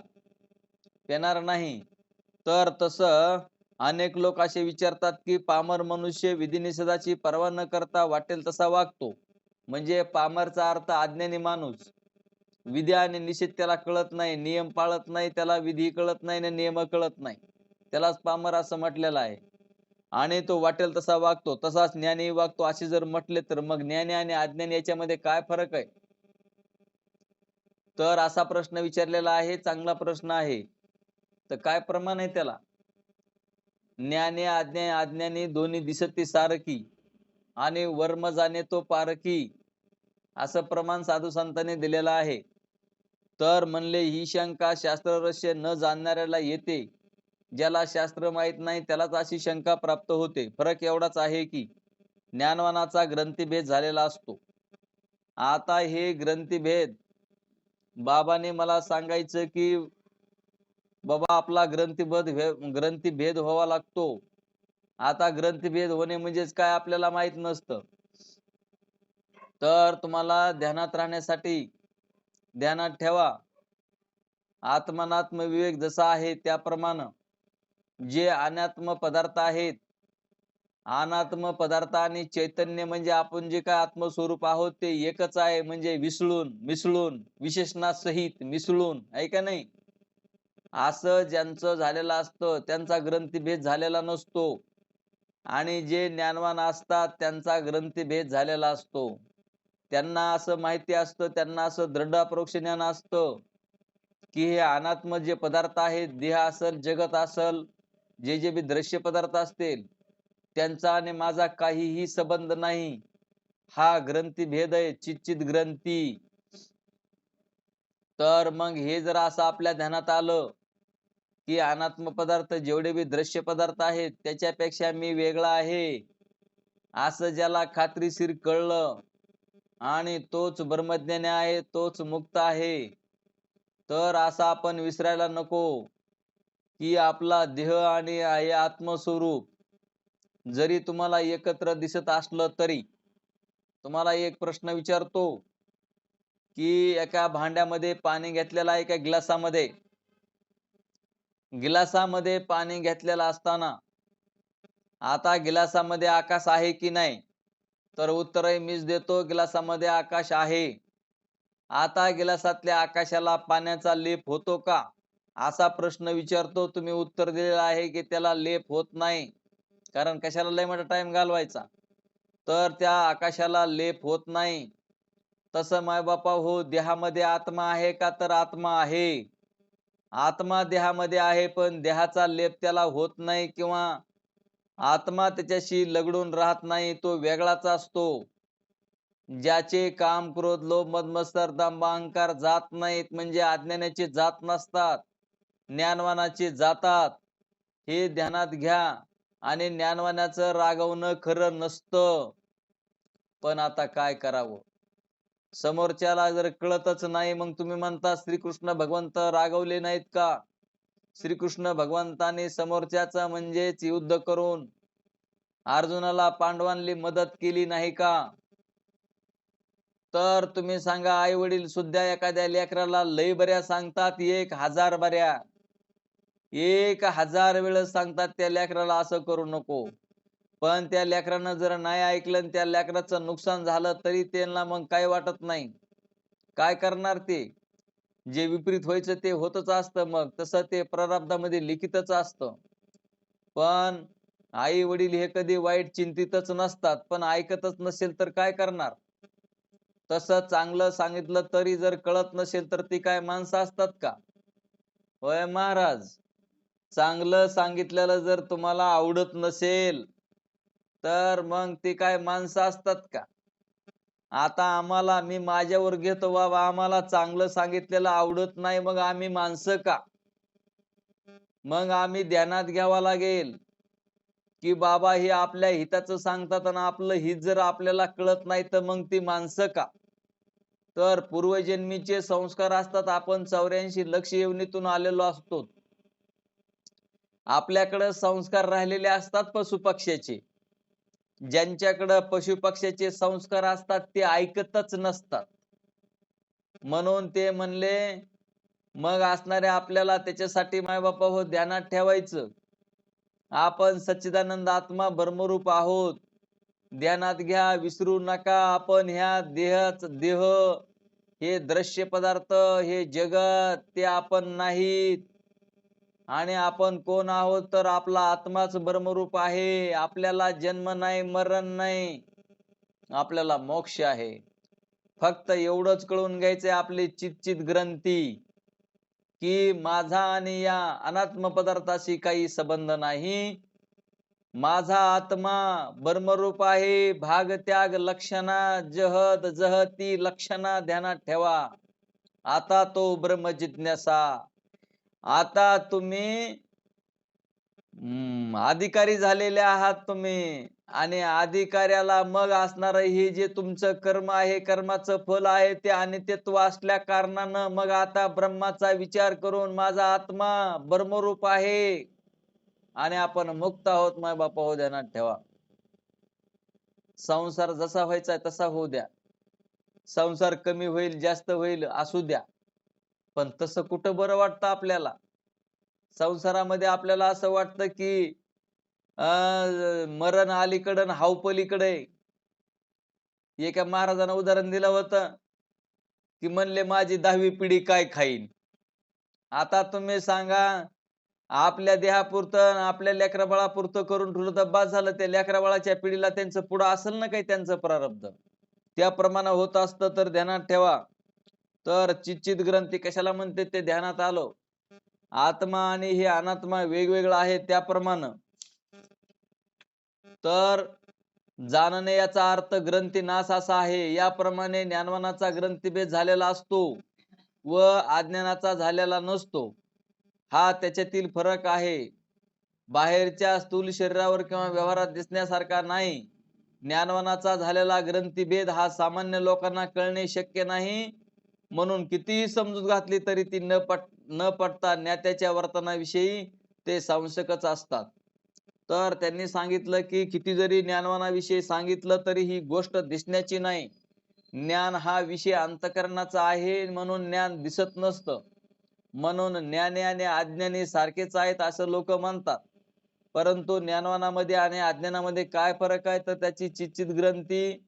पिणार नाही. तर तसं अनेक लोक असे विचारतात की पामर मनुष्य विधिनिषेधाची पर्वा न करता वाटेल तसा वागतो. म्हणजे पामरचा अर्थ अज्ञानी माणूस. विधी आणि निषेध त्याला कळत नाही, नियम पाळत नाही, त्याला विधी कळत नाही आणि नियम कळत नाही, त्यालाच पामर असं म्हटलेलं आहे. आणि तो वाटेल तसा वागतो, तसाच ज्ञानी वागतो असे जर म्हटले तर मग ज्ञानी आणि अज्ञानी याच्यामध्ये काय फरक आहे? तर असा प्रश्न विचारलेला आहे, चांगला प्रश्न आहे. तर काय प्रमाण आहे त्याला? ज्ञानी अज्ञानी दोन्ही दिसती सारखी आणि वर्म जाणे तो पारखी, असं प्रमाण साधू संतांनी दिलेलं आहे. तर म्हणले ही शंका शास्त्र रहस्य न जाणणाऱ्याला येते, ज्याला शास्त्र माहित नाही त्यालाच अशी शंका प्राप्त होते. फरक एवढाच आहे की ज्ञानवानाचा ग्रंथीभेद झालेला असतो. आता हे ग्रंथीभेद बाबाने मला सांगायचं की बाबा आपला ग्रंथीभेद व्हावा लागतो. आता ग्रंथीभेद होणे म्हणजेच काय आपल्याला माहित नसतं. तर तुम्हाला ध्यानात राहण्यासाठी ध्यानात ठेवा, आत्मनात्म विवेक जसा आहे त्याप्रमाणे जे अनात्म पदार्थ आहेत, अनात्म पदार्थ आणि चैतन्य म्हणजे आपण जे काय आत्मस्वरूप आहोत ते एकच आहे. म्हणजे मिसळून विशेषणासहित मिसळून, आहे का नाही? असं ज्यांचं झालेलं असतं त्यांचा ग्रंथीभेद झालेला नसतो. आणि जे ज्ञानवान असतात त्यांचा ग्रंथीभेद झालेला असतो. त्यांना असं माहिती असतं, त्यांना असं दृढ अपरोक्ष ज्ञान असतं की हे अनात्म जे पदार्थ आहेत, देह असल, जगत असल, जे जे बी दृश्य पदार्थ असतील, त्यांचा आणि माझा काहीही संबंध नाही. हा ग्रंथी भेद आहे, चिच्चित ग्रंथी. तर मग हे जर असं आपल्या ध्यानात आलं की अनात्म पदार्थ जेवढे बी दृश्य पदार्थ आहेत त्याच्यापेक्षा मी वेगळा आहे, असं ज्याला खात्रीशीर कळलं आणि तोच ब्रह्मज्ञानी आहे, तोच मुक्त आहे. तर असं आपण विसरायला नको की आपला देह आणि हे आत्मस्वरूप जरी तुम्हाला एकत्र दिसत असलं तरी तुम्हाला एक प्रश्न विचारतो की एका भांड्यामध्ये पाणी घेतलेलं आहे, एका गिलासामध्ये पाणी घेतलेलं असताना आता गिलासामध्ये आकाश आहे की नाही? तर उत्तरही मीच देतो, गिलासामध्ये आकाश आहे. आता गिलासातल्या आकाशाला पाण्याचा लेप होतो का? असा प्रश्न विचारतो, तुम्ही उत्तर दिलेलं आहे की त्याला लेप होत नाही. कारण कशाला लय मोठा टाइम घालवायचा. तर त्या आकाशाला लेप होत नाही. तसं मायबापा हो, देहामध्ये आत्मा आहे का? तर आत्मा आहे. आत्मा देहामध्ये आहे, पण देहाचा लेप त्याला होत नाही किंवा आत्मा त्याच्याशी लगडून राहत नाही, तो वेगळाच असतो. ज्याचे काम, क्रोध, लोभ, मद, मत्सर, दंभ, अहंकार जात नाहीत, म्हणजे अज्ञानाचे जात नसतात, ज्ञानवानाचे जातात. हे ध्यानात घ्या. आणि ज्ञानवानाचं रागवणं खरं नसतं. पण आता काय करावं? समोरच्याला जर कळतच नाही, मग तुम्ही म्हणता श्रीकृष्ण भगवंत रागवले नाहीत का? श्रीकृष्ण भगवंताने समोरच्याचा म्हणजेच युद्ध करून अर्जुनाला पांडवांनी मदत केली नाही का? तर तुम्ही सांगा, आई वडील सुद्धा एखाद्या लेकराला लय बऱ्या सांगतात, 1000 बऱ्या, 1000 वेळेस सांगतात त्या लेकराला असं करू नको. पण त्या लेकरानं जर नाही ऐकलं आणि त्या लेकराचं नुकसान झालं तरी त्यांना मग काय वाटत नाही. काय करणार ते? जे विपरीत व्हायचं ते होतच असतं मग. तसं ते प्रारब्धामध्ये लिखितच असतं. पण आई वडील हे कधी वाईट चिंतितच नसतात. पण ऐकतच नसेल तर काय करणार? तसं चांगलं सांगितलं तरी जर कळत नसेल तर ती काय माणसं असतात का? होय महाराज. चांगलं सांगितलेलं जर तुम्हाला आवडत नसेल तर मग ती काय माणसं असतात का? आता आम्हाला, मी माझ्यावर घेतो बाबा, आम्हाला चांगलं सांगितलेलं आवडत नाही, मग आम्ही माणसं का? मग आम्ही ध्यानात घ्यावा लागेल की बाबा हे आपल्या हिताचं सांगतात आणि आपलं हित जर आपल्याला कळत नाही तर मग ती माणसं का? तर पूर्वजन्मीचे संस्कार असतात. आपण 84 लक्ष योनीतून आलेलो असतो. आपल्याकडे संस्कार राहिलेले असतात पशुपक्ष्याचे. ज्यांच्याकडे पशुपक्ष्याचे संस्कार असतात ते ऐकतच नसतात. म्हणून ते म्हणले, मग असणारे आपल्याला त्याच्यासाठी मायबापा हो ध्यानात ठेवायचं. आपण सच्चिदानंद आत्मा ब्रह्मरूप आहोत. ध्यानात घ्या, विसरू नका. आपण ह्या देह, हे दृश्य पदार्थ, हे जगत ते आपण नाहीत. आणि आपण कोण आहोत तर आपला आत्माच ब्रह्मरूप आहे. आपल्याला जन्म नाही, मरण नाही, आपल्याला मोक्ष आहे. फक्त एवढंच कळून घ्यायचंय आपली चित ग्रंथी की माझा आणि या अनात्म पदार्थाशी काही संबंध नाही. माझा आत्मा ब्रह्मरूप आहे. भाग त्याग लक्षणा जहत जहती लक्षणा ध्यानात ठेवा. आता तो ब्रह्म जिज्ञासा. आता तुम्ही अधिकारी झालेले आहात तुम्ही. आणि अधिकाऱ्याला मग असणार हे जे तुमचं कर्म आहे, कर्माचं फल आहे ते अनित्यत्व असल्या कारणानं मग आता ब्रह्माचा विचार करून माझा आत्मा ब्रह्मरूप आहे आणि आपण मुक्त आहोत माय बापा हो ध्यानात ठेवा. संसार जसा व्हायचा तसा होऊ द्या. संसार कमी होईल जास्त होईल असू द्या. पण तसं कुठं बरं वाटतं आपल्याला? संसारामध्ये आपल्याला असं वाटतं की मरण अलीकडं हाव पलीकडे. एका महाराजानं उदाहरण दिलं होतं की म्हणले माझी 10वी पिढी काय खाईन. आता तुम्ही सांगा, आपल्या देहापुरतं आपल्या लेकराबाळापुरतं करून ठेवलं तर बस झालं. त्या लेकराबाळाच्या पिढीला त्यांचं पुढं असेल ना काही त्यांचं प्रारब्ध, त्याप्रमाणे होत असतं तर ध्यानात ठेवा. तर चित ग्रंथी कशाला म्हणते ते ध्यानात आलो. आत्मा आणि हे अनात्मा वेगवेगळं आहे त्याप्रमाणे. तर जाणणे याचा अर्थ ग्रंथी नाश असा आहे. याप्रमाणे ज्ञानवानाचा ग्रंथीभेद झालेला असतो व अज्ञानाचा झालेला नसतो. हा त्याच्यातील फरक आहे. बाहेरच्या स्थूल शरीरावर किंवा व्यवहारात दिसण्यासारखा नाही. ज्ञानवानाचा झालेला ग्रंथीभेद हा सामान्य लोकांना कळणे शक्य नाही. म्हणून कितीही समजूत घातली तरी ती न पटता ज्ञात्याच्या वर्तनाविषयी ते संशयच असतात. तर त्यांनी सांगितलं की किती जरी ज्ञानवानाविषयी सांगितलं तरी ही गोष्ट दिसण्याची नाही. ज्ञान हा विषय अंतःकरणाचा आहे म्हणून ज्ञान दिसत नसतं. म्हणून ज्ञानी आणि अज्ञानी सारखेच आहेत असं लोक म्हणतात. परंतु ज्ञानवानामध्ये आणि अज्ञानामध्ये काय फरक आहे तर त्याची चित्त ग्रंथी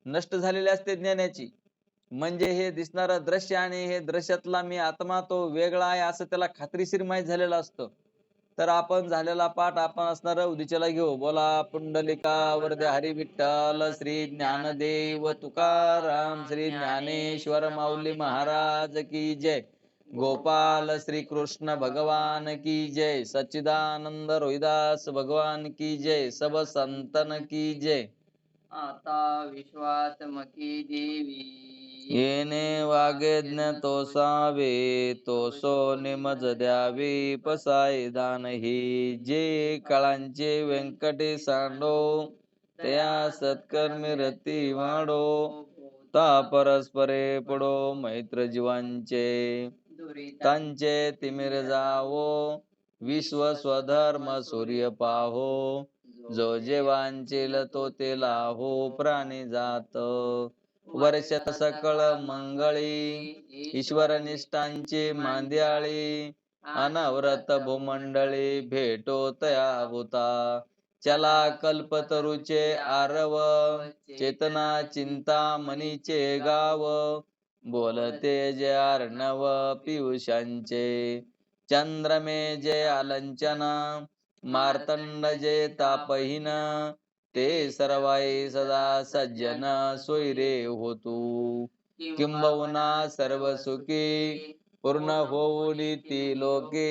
नष्ट झालेली असते ज्ञानाची. म्हणजे हे दिसणारं दृश्य आणि हे दृश्यातला मी आत्मा तो वेगळा आहे असं त्याला खात्रीशीर माहीत झालेलं असतं. तर आपण झालेला पाठ आपण असणार उद्याच्याला घेऊ. बोला पुंडलिका वरदे हरी विठ्ठल श्री ज्ञानदेव तुकाराम श्री ज्ञानेश्वर माऊली महाराज की जय. गोपाल श्री कृष्ण भगवान की जय. सच्चिदानंद रोहिदास भगवान की जय. सब संतन की जय. आता विश्वात्मकी देवी येणे वागेज्ञ तो सावे तो सो निमज द्यावे पसाय दान ही जे कळांचे व्यंकटे सांडो तया सत्कर्मी रती वाढो. ता परस्परे पडो मैत्र जीवांचे त्यांचे तिमिर जावो विश्व स्वधर्म सूर्य पाहो जो जे वांचेल तो ते लाहो प्राणी जात वर्ष सकळ मंगळी ईश्वर निष्ठांची मांद्याळी अनवरत भूमंडळी भेटो तया भूता चला कल्पतरुचे आरव चेतना चिंता मनीचे गाव बोलते जे अर्णव पियुषांचे चंद्रमे जे आलंचन मार्तंड जे तापहीन ते सर्वाई सदा सज्जन सोयरे होतू किंबहुना सर्व सुखी पूर्ण होऊन ती लोके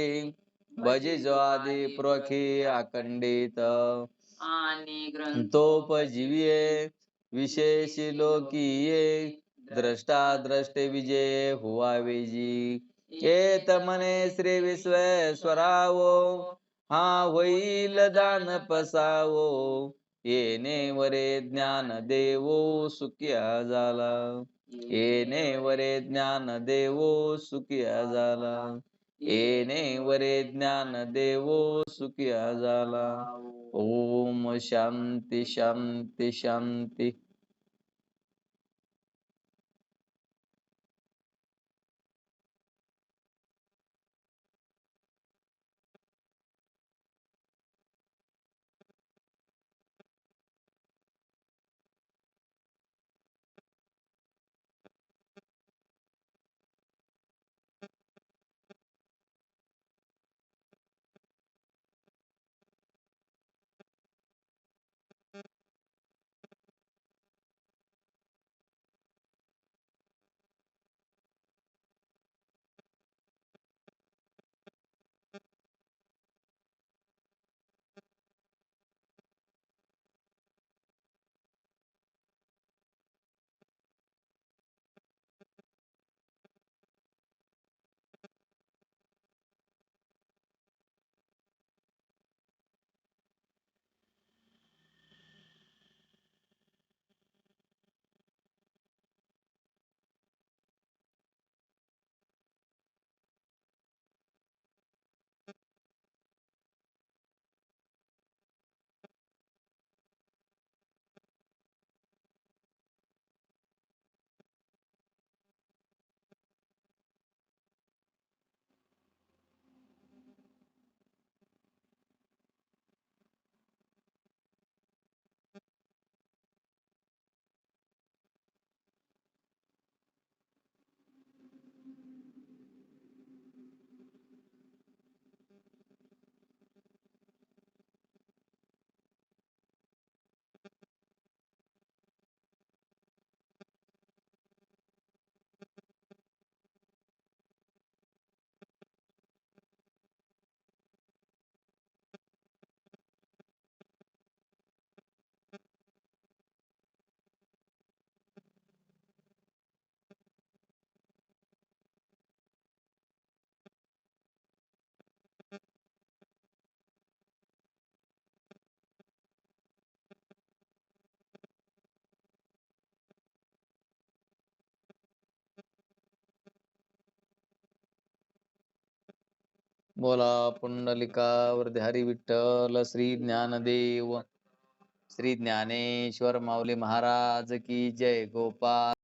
भजी जो आदी प्रोखी अखंडित आणि तोपजीविये विशेष लोकीये द्रष्टा द्रष्टे विजय हुवावेजी येत मने श्री विश्वेश्वरावो हा होईल दान पसावो येणे वरे ज्ञान देवो सुखिया झाला येणे वरे ज्ञान देवो सुखिया झाला येणे वरे ज्ञान देवो सुखिया झाला ओम शांती शांती शांती बोला पुंडलिकावरती हरी विठ्ठल श्री ज्ञानदेव श्री ज्ञानेश्वर माऊली महाराज की जय गोपाल